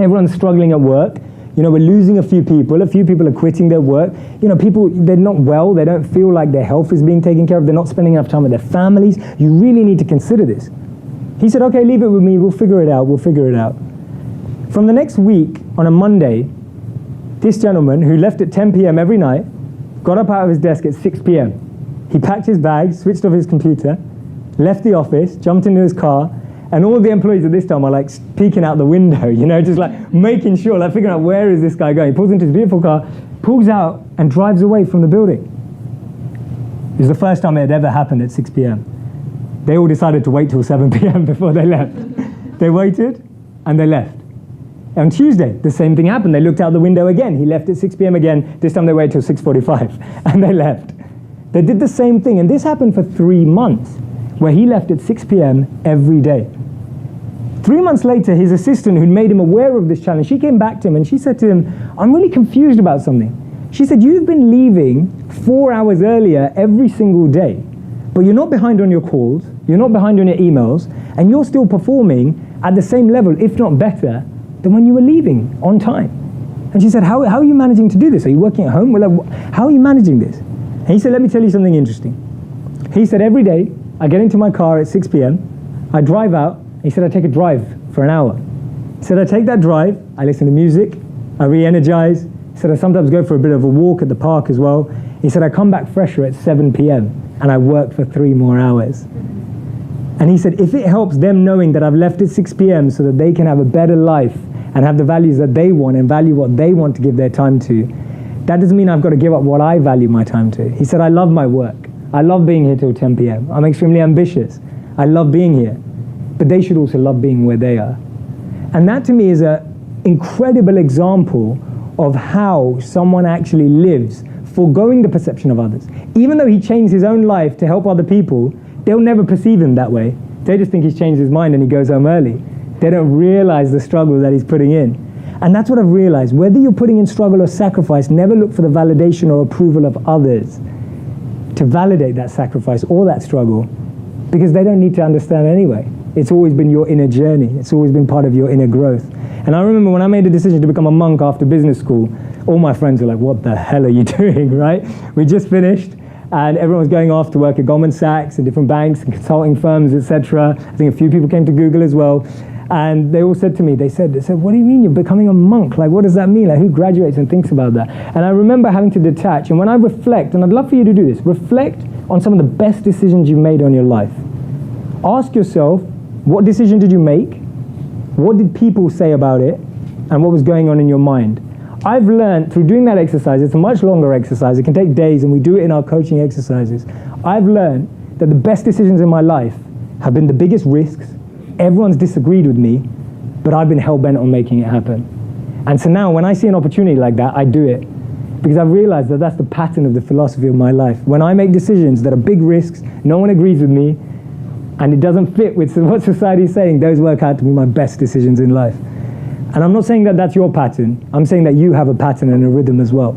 Everyone's struggling at work. You know, we're losing a few people are quitting their work. You know, people, they're not well, they don't feel like their health is being taken care of, they're not spending enough time with their families. You really need to consider this. He said, okay, leave it with me, we'll figure it out. From the next week, on a Monday, this gentleman who left at 10 p.m. every night, got up out of his desk at 6 p.m. He packed his bags, switched off his computer, left the office, jumped into his car, and all the employees at this time are like peeking out the window, you know, just like making sure, like figuring out where is this guy going. He pulls into his beautiful car, pulls out and drives away from the building. It was the first time it had ever happened at 6 p.m. They all decided to wait till 7 p.m. before they left. They waited and they left. On Tuesday, the same thing happened. They looked out the window again. He left at 6 p.m. again. This time they waited till 6:45 and they left. They did the same thing, and this happened for 3 months, where he left at 6 p.m. every day. 3 months later, his assistant, who'd made him aware of this challenge, she came back to him and she said to him, I'm really confused about something. She said, you've been leaving 4 hours earlier every single day, but you're not behind on your calls, you're not behind on your emails, and you're still performing at the same level, if not better, than when you were leaving on time. And she said, how are you managing to do this? Are you working at home? Well, how are you managing this? And he said, let me tell you something interesting. He said, every day, I get into my car at 6 p.m., I drive out. He said, I take a drive for an hour. He said, I take that drive, I listen to music, I re-energize. He said, I sometimes go for a bit of a walk at the park as well. He said, I come back fresher at 7 p.m. and I work for 3 more hours. And he said, if it helps them knowing that I've left at 6 p.m. so that they can have a better life and have the values that they want and value what they want to give their time to, that doesn't mean I've got to give up what I value my time to. He said, I love my work. I love being here till 10 p.m. I'm extremely ambitious. I love being here. But they should also love being where they are. And that to me is an incredible example of how someone actually lives, foregoing the perception of others. Even though he changed his own life to help other people, they'll never perceive him that way. They just think he's changed his mind and he goes home early. They don't realize the struggle that he's putting in. And that's what I've realized. Whether you're putting in struggle or sacrifice, never look for the validation or approval of others. to validate that sacrifice or that struggle, because they don't need to understand anyway. It's always been your inner journey. It's always been part of your inner growth. And I remember when I made the decision to become a monk after business school, all my friends were like, what the hell are you doing, right? We just finished, and everyone was going off to work at Goldman Sachs and different banks and consulting firms, etc. I think a few people came to Google as well. And they all said to me, they said, what do you mean you're becoming a monk? Like, what does that mean? Like, who graduates and thinks about that? And I remember having to detach. And when I reflect, and I'd love for you to do this, reflect on some of the best decisions you've made on your life. Ask yourself, what decision did you make? What did people say about it? And what was going on in your mind? I've learned through doing that exercise, it's a much longer exercise, it can take days, and we do it in our coaching exercises. I've learned that the best decisions in my life have been the biggest risks. Everyone's disagreed with me, but I've been hell-bent on making it happen. And so now when I see an opportunity like that, I do it. Because I've realized that that's the pattern of the philosophy of my life. When I make decisions that are big risks, no one agrees with me, and it doesn't fit with what society is saying, those work out to be my best decisions in life. And I'm not saying that that's your pattern. I'm saying that you have a pattern and a rhythm as well.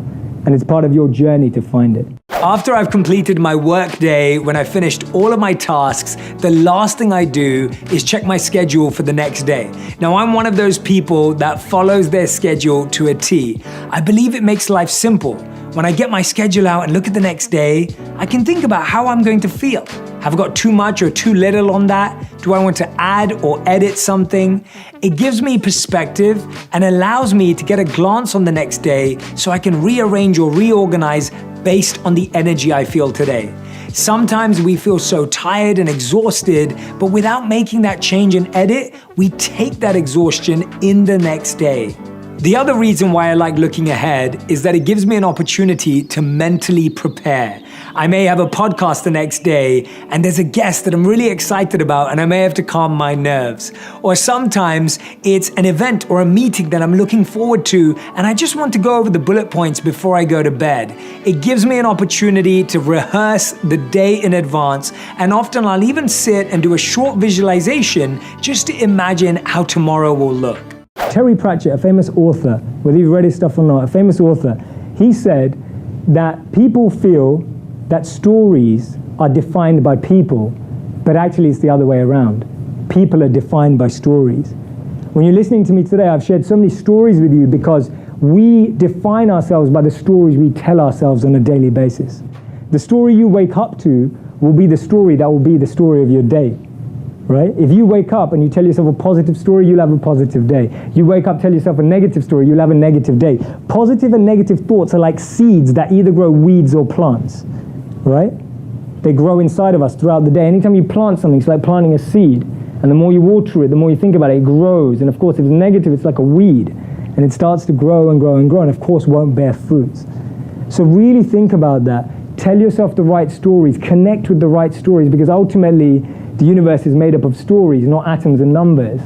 And it's part of your journey to find it. After I've completed my work day, when I've finished all of my tasks, the last thing I do is check my schedule for the next day. Now, I'm one of those people that follows their schedule to a T. I believe it makes life simple. When I get my schedule out and look at the next day, I can think about how I'm going to feel. Have I got too much or too little on that? Do I want to add or edit something? It gives me perspective and allows me to get a glance on the next day so I can rearrange or reorganize based on the energy I feel today. Sometimes we feel so tired and exhausted, but without making that change and edit, we take that exhaustion in the next day. The other reason why I like looking ahead is that it gives me an opportunity to mentally prepare. I may have a podcast the next day and there's a guest that I'm really excited about and I may have to calm my nerves. Or sometimes it's an event or a meeting that I'm looking forward to and I just want to go over the bullet points before I go to bed. It gives me an opportunity to rehearse the day in advance, and often I'll even sit and do a short visualization just to imagine how tomorrow will look. Terry Pratchett, a famous author, whether you've read his stuff or not, a famous author, he said that people feel that stories are defined by people, but actually it's the other way around. People are defined by stories. When you're listening to me today, I've shared so many stories with you because we define ourselves by the stories we tell ourselves on a daily basis. The story you wake up to will be the story that will be the story of your day. Right? If you wake up and you tell yourself a positive story, you'll have a positive day. You wake up, tell yourself a negative story, you'll have a negative day. Positive and negative thoughts are like seeds that either grow weeds or plants, right? They grow inside of us throughout the day. Anytime you plant something, it's like planting a seed. And the more you water it, the more you think about it, it grows. And of course, if it's negative, it's like a weed. And it starts to grow and grow and grow, and of course won't bear fruits. So really think about that. Tell yourself the right stories, connect with the right stories, because ultimately, the universe is made up of stories, not atoms and numbers,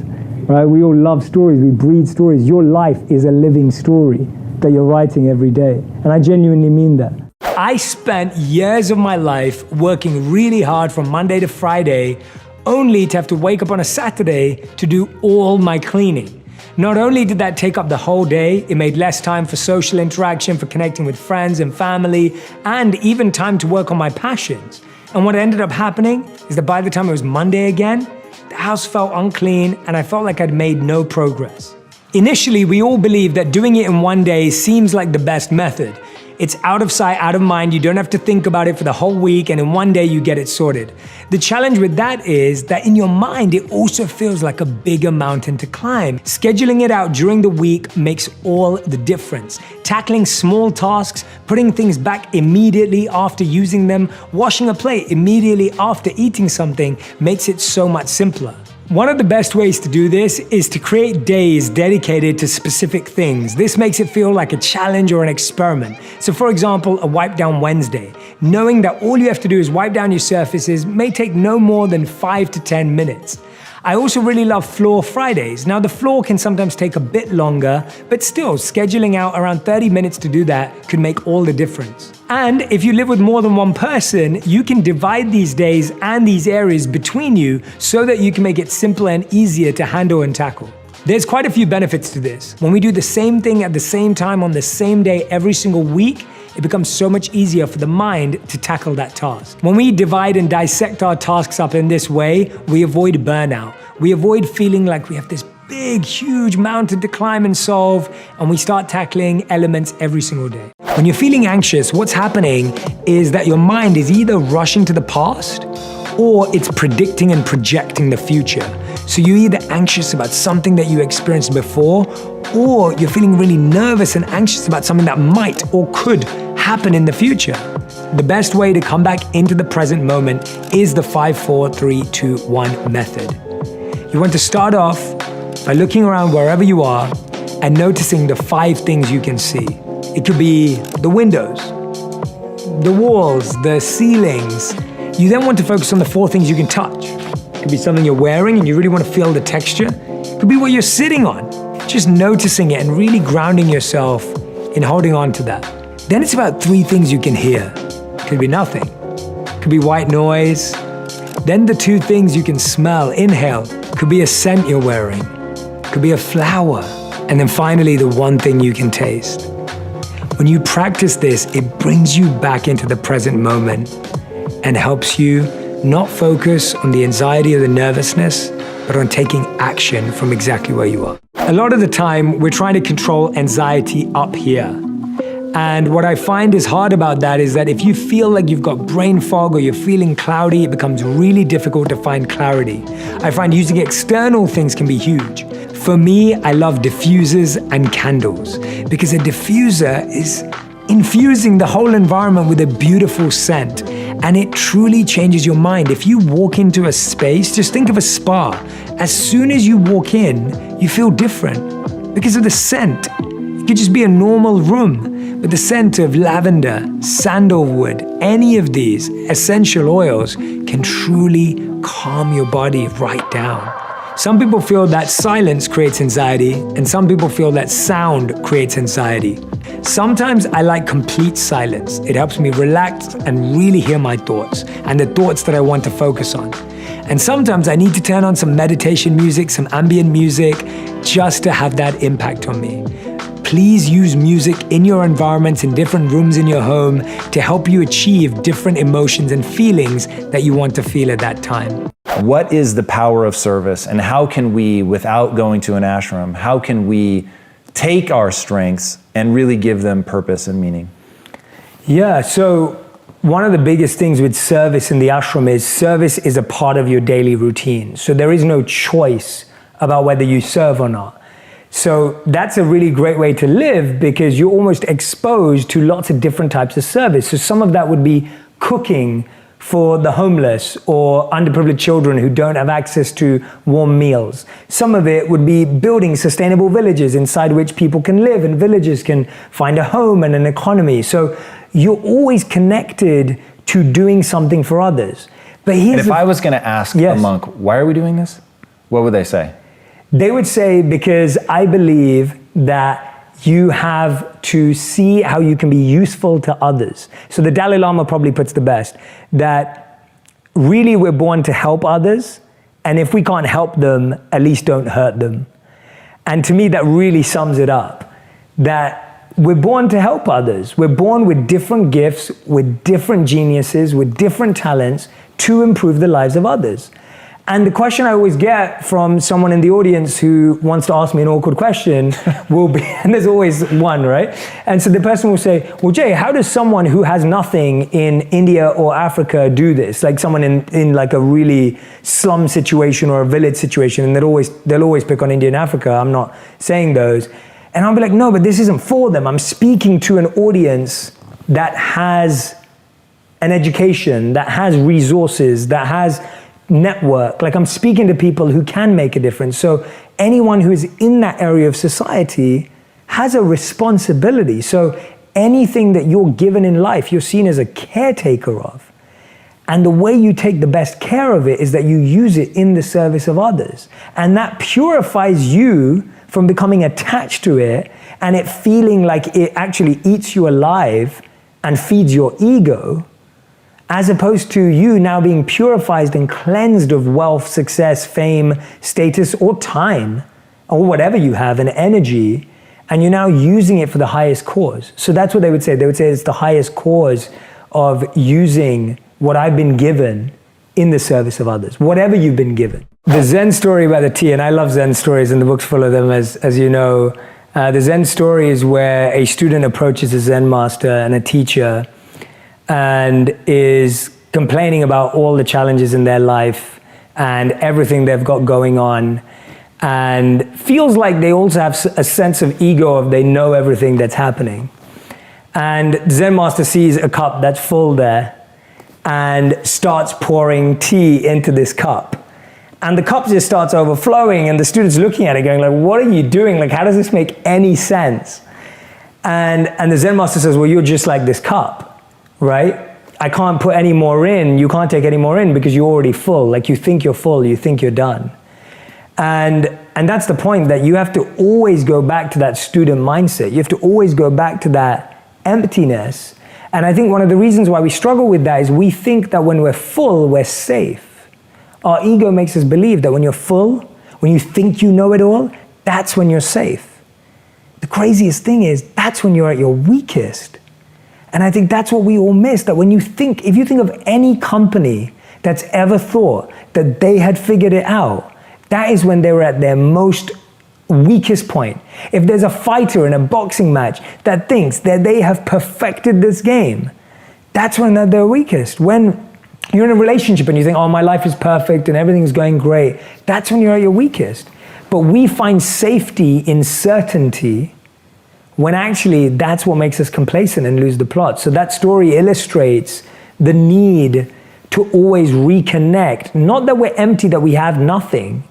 right? We all love stories, we breed stories. Your life is a living story that you're writing every day. And I genuinely mean that. I spent years of my life working really hard from Monday to Friday, only to have to wake up on a Saturday to do all my cleaning. Not only did that take up the whole day, it made less time for social interaction, for connecting with friends and family, and even time to work on my passions. And what ended up happening is that by the time it was Monday again, the house felt unclean and I felt like I'd made no progress. Initially, we all believe that doing it in one day seems like the best method. It's out of sight, out of mind. You don't have to think about it for the whole week, and in one day you get it sorted. The challenge with that is that in your mind, it also feels like a bigger mountain to climb. Scheduling it out during the week makes all the difference. Tackling small tasks, putting things back immediately after using them, washing a plate immediately after eating something makes it so much simpler. One of the best ways to do this is to create days dedicated to specific things. This makes it feel like a challenge or an experiment. So for example, a wipe down Wednesday. Knowing that all you have to do is wipe down your surfaces may take no more than 5 to 10 minutes. I also really love floor Fridays. Now the floor can sometimes take a bit longer, but still scheduling out around 30 minutes to do that could make all the difference. And if you live with more than one person, you can divide these days and these areas between you so that you can make it simpler and easier to handle and tackle. There's quite a few benefits to this. When we do the same thing at the same time on the same day every single week, it becomes so much easier for the mind to tackle that task. When we divide and dissect our tasks up in this way, we avoid burnout. We avoid feeling like we have this big, huge mountain to climb and solve, and we start tackling elements every single day. When you're feeling anxious, what's happening is that your mind is either rushing to the past or it's predicting and projecting the future. So you're either anxious about something that you experienced before, or you're feeling really nervous and anxious about something that might or could happen in the future. The best way to come back into the present moment is the 5, 4, 3, 2, 1 method. You want to start off by looking around wherever you are and noticing the 5 things you can see. It could be the windows, the walls, the ceilings. You then want to focus on the 4 things you can touch. It could be something you're wearing and you really want to feel the texture. It could be what you're sitting on. Just noticing it and really grounding yourself in holding on to that. Then it's about 3 things you can hear. It could be nothing. It could be white noise. Then the 2 things you can smell, inhale. It could be a scent you're wearing. It could be a flower. And then finally, the 1 thing you can taste. When you practice this, it brings you back into the present moment and helps you not focus on the anxiety or the nervousness, but on taking action from exactly where you are. A lot of the time, we're trying to control anxiety up here. And what I find is hard about that is that if you feel like you've got brain fog or you're feeling cloudy, it becomes really difficult to find clarity. I find using external things can be huge. For me, I love diffusers and candles because a diffuser is infusing the whole environment with a beautiful scent, and it truly changes your mind. If you walk into a space, just think of a spa. As soon as you walk in, you feel different because of the scent. It could just be a normal room, but the scent of lavender, sandalwood, any of these essential oils can truly calm your body right down. Some people feel that silence creates anxiety, and some people feel that sound creates anxiety. Sometimes I like complete silence. It helps me relax and really hear my thoughts and the thoughts that I want to focus on. And sometimes I need to turn on some meditation music, some ambient music, just to have that impact on me. Please use music in your environments, in different rooms in your home, to help you achieve different emotions and feelings that you want to feel at that time. What is the power of service, and how can we, without going to an ashram, how can we take our strengths and really give them purpose and meaning? Yeah, so one of the biggest things with service in the ashram is service is a part of your daily routine. So there is no choice about whether you serve or not. So that's a really great way to live because you're almost exposed to lots of different types of service. So some of that would be cooking for the homeless or underprivileged children who don't have access to warm meals. Some of it would be building sustainable villages inside which people can live and villages can find a home and an economy. So you're always connected to doing something for others. But and if I was going to ask a monk, why are we doing this? What would they say? They would say, because I believe that you have to see how you can be useful to others. So the Dalai Lama probably puts the best, that really we're born to help others, and if we can't help them, at least don't hurt them. And to me, that really sums it up, that we're born to help others. We're born with different gifts, with different geniuses, with different talents to improve the lives of others. And the question I always get from someone in the audience who wants to ask me an awkward question will be, and there's always one, right? And so the person will say, well, Jay, how does someone who has nothing in India or Africa do this? Like someone in like a really slum situation or a village situation, and they'll always pick on India and Africa. I'm not saying those. And I'll be like, no, but this isn't for them. I'm speaking to an audience that has an education, that has resources, that has network. Like I'm speaking to people who can make a difference. So anyone who is in that area of society has a responsibility. So anything that you're given in life, you're seen as a caretaker of. And the way you take the best care of it is that you use it in the service of others. And that purifies you from becoming attached to it and it feeling like it actually eats you alive and feeds your ego, as opposed to you now being purified and cleansed of wealth, success, fame, status, or time, or whatever you have, and energy, and you're now using it for the highest cause. So that's what they would say. They would say it's the highest cause of using what I've been given in the service of others, whatever you've been given. The Zen story about the tea, and I love Zen stories, and the book's full of them, as you know. The Zen story is where a student approaches a Zen master and a teacher and is complaining about all the challenges in their life and everything they've got going on, and feels like they also have a sense of ego of they know everything that's happening. And the Zen master sees a cup that's full there and starts pouring tea into this cup. And the cup just starts overflowing, and the student's looking at it going like, what are you doing? Like, how does this make any sense? And the Zen master says, well, you're just like this cup, right? I can't put any more in, you can't take any more in because you're already full. Like, you think you're full, you think you're done. And that's the point, that you have to always go back to that student mindset. You have to always go back to that emptiness. And I think one of the reasons why we struggle with that is we think that when we're full, we're safe. Our ego makes us believe that when you're full, when you think you know it all, that's when you're safe. The craziest thing is, that's when you're at your weakest. And I think that's what we all miss, that when you think, if you think of any company that's ever thought that they had figured it out, that is when they were at their most weakest point. If there's a fighter in a boxing match that thinks that they have perfected this game, that's when they're their weakest. When you're in a relationship and you think, oh, my life is perfect and everything's going great, that's when you're at your weakest. But we find safety in certainty when actually that's what makes us complacent and lose the plot. So that story illustrates the need to always reconnect. Not that we're empty, that we have nothing,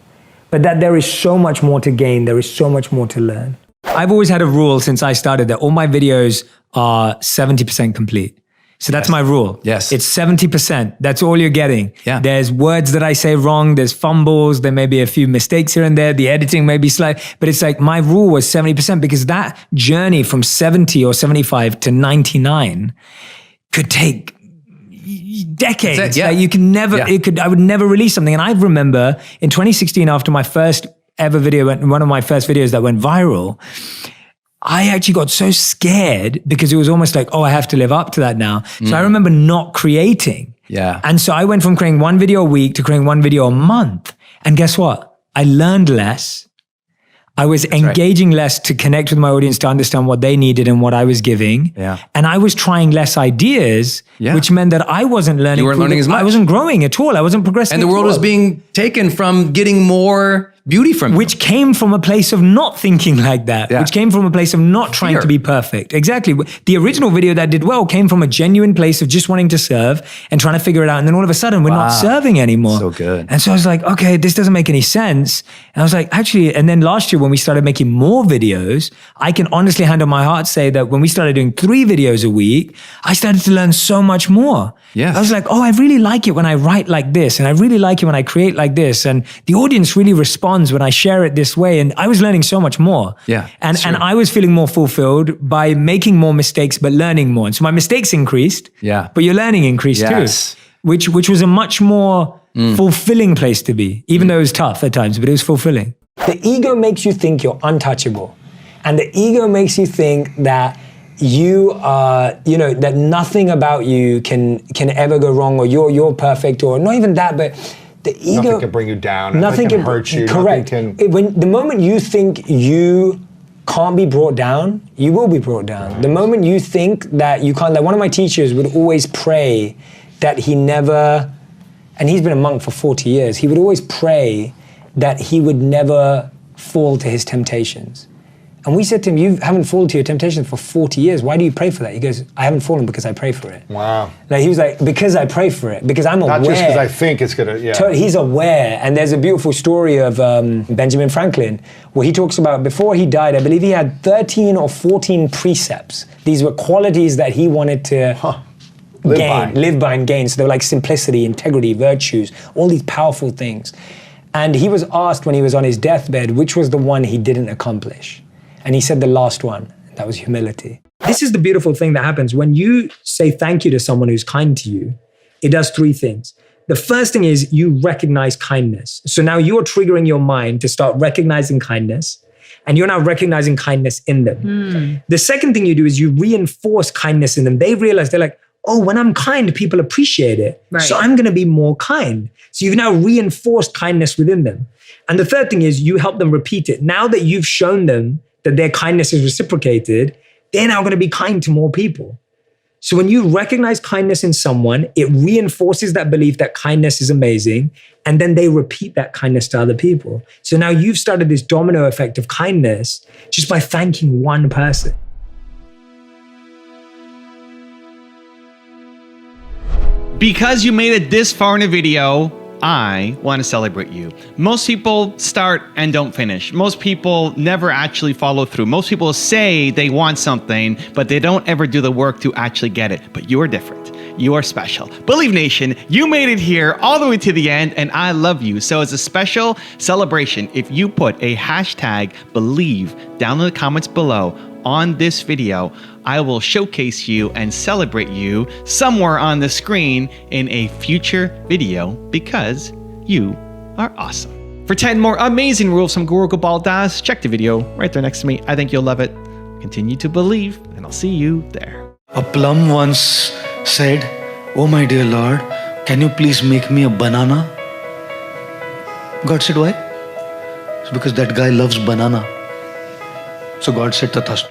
but that there is so much more to gain, there is so much more to learn. I've always had a rule since I started that all my videos are 70% complete. So that's my rule. Yes. It's 70%. That's all you're getting. Yeah. There's words that I say wrong. There's fumbles. There may be a few mistakes here and there. The editing may be slight, but it's like my rule was 70% because that journey from 70 or 75 to 99 could take decades. Yeah. Like you can never, I would never release something. And I remember in 2016, after my first ever video, one of my first videos that went viral, I actually got so scared because it was almost like, oh, I have to live up to that now. So I remember not creating. Yeah. And so I went from creating one video a week to creating one video a month. And guess what? I learned less. I was engaging less to connect with my audience, to understand what they needed and what I was giving. Yeah. And I was trying less ideas, which meant that I wasn't learning. You weren't learning as much. I wasn't growing at all. I wasn't progressing. And the world was being taken from getting more beauty from you. Which came from a place of not thinking like that, which came from a place of not trying to be perfect. Exactly. The original video that did well came from a genuine place of just wanting to serve and trying to figure it out. And then all of a sudden, we're not serving anymore. So good. And so I was like, okay, this doesn't make any sense. And I was like, actually, and then last year when we started making more videos, I can honestly hand on my heart say that when we started doing 3 videos a week, I started to learn so much more. Yes. I was like, oh, I really like it when I write like this. And I really like it when I create like this. And the audience really responds when I share it this way. And I was learning so much more. Yeah. And I was feeling more fulfilled by making more mistakes, but learning more. And so my mistakes increased. Yeah. But your learning increased too. Which was a much more fulfilling place to be, even though it was tough at times, but it was fulfilling. The ego makes you think you're untouchable. And the ego makes you think that you are, that nothing about you can ever go wrong, or you're perfect, or not even that, but the ego, nothing can bring you down. Nothing can hurt you. Correct. The moment you think you can't be brought down, you will be brought down. Right. The moment you think that you can't, like one of my teachers would always pray that he never, and he's been a monk for 40 years, he would always pray that he would never fall to his temptations. And we said to him, you haven't fallen to your temptations for 40 years. Why do you pray for that? He goes, I haven't fallen because I pray for it. Wow. Like he was like, because I pray for it, because I'm aware. Not just because I think it's going to, He's aware. And there's a beautiful story of Benjamin Franklin, where he talks about before he died, I believe he had 13 or 14 precepts. These were qualities that he wanted to live by and gain. So they were like simplicity, integrity, virtues, all these powerful things. And he was asked when he was on his deathbed, which was the one he didn't accomplish. And he said the last one, that was humility. This is the beautiful thing that happens. When you say thank you to someone who's kind to you, it does 3 things. The first thing is you recognize kindness. So now you're triggering your mind to start recognizing kindness. And you're now recognizing kindness in them. The second thing you do is you reinforce kindness in them. They realize, they're like, oh, when I'm kind, people appreciate it. Right. So I'm going to be more kind. So you've now reinforced kindness within them. And the third thing is you help them repeat it. Now that you've shown them that their kindness is reciprocated, they're now going to be kind to more people. So when you recognize kindness in someone, it reinforces that belief that kindness is amazing, and then they repeat that kindness to other people. So now you've started this domino effect of kindness just by thanking one person. Because you made it this far in a video, I want to celebrate you. Most people start and don't finish. Most people never actually follow through. Most people say they want something, but they don't ever do the work to actually get it. But you are different. You are special. Believe Nation, you made it here all the way to the end, and I love you. So as a special celebration, if you put a hashtag believe down in the comments below on this video, I will showcase you and celebrate you somewhere on the screen in a future video because you are awesome. For 10 more amazing rules from Guru Gopal Das, check the video right there next to me. I think you'll love it. Continue to believe, and I'll see you there. A plum once said, "Oh my dear Lord, can you please make me a banana?" God said, "Why?" It's because that guy loves banana. So God said, "Tathastu."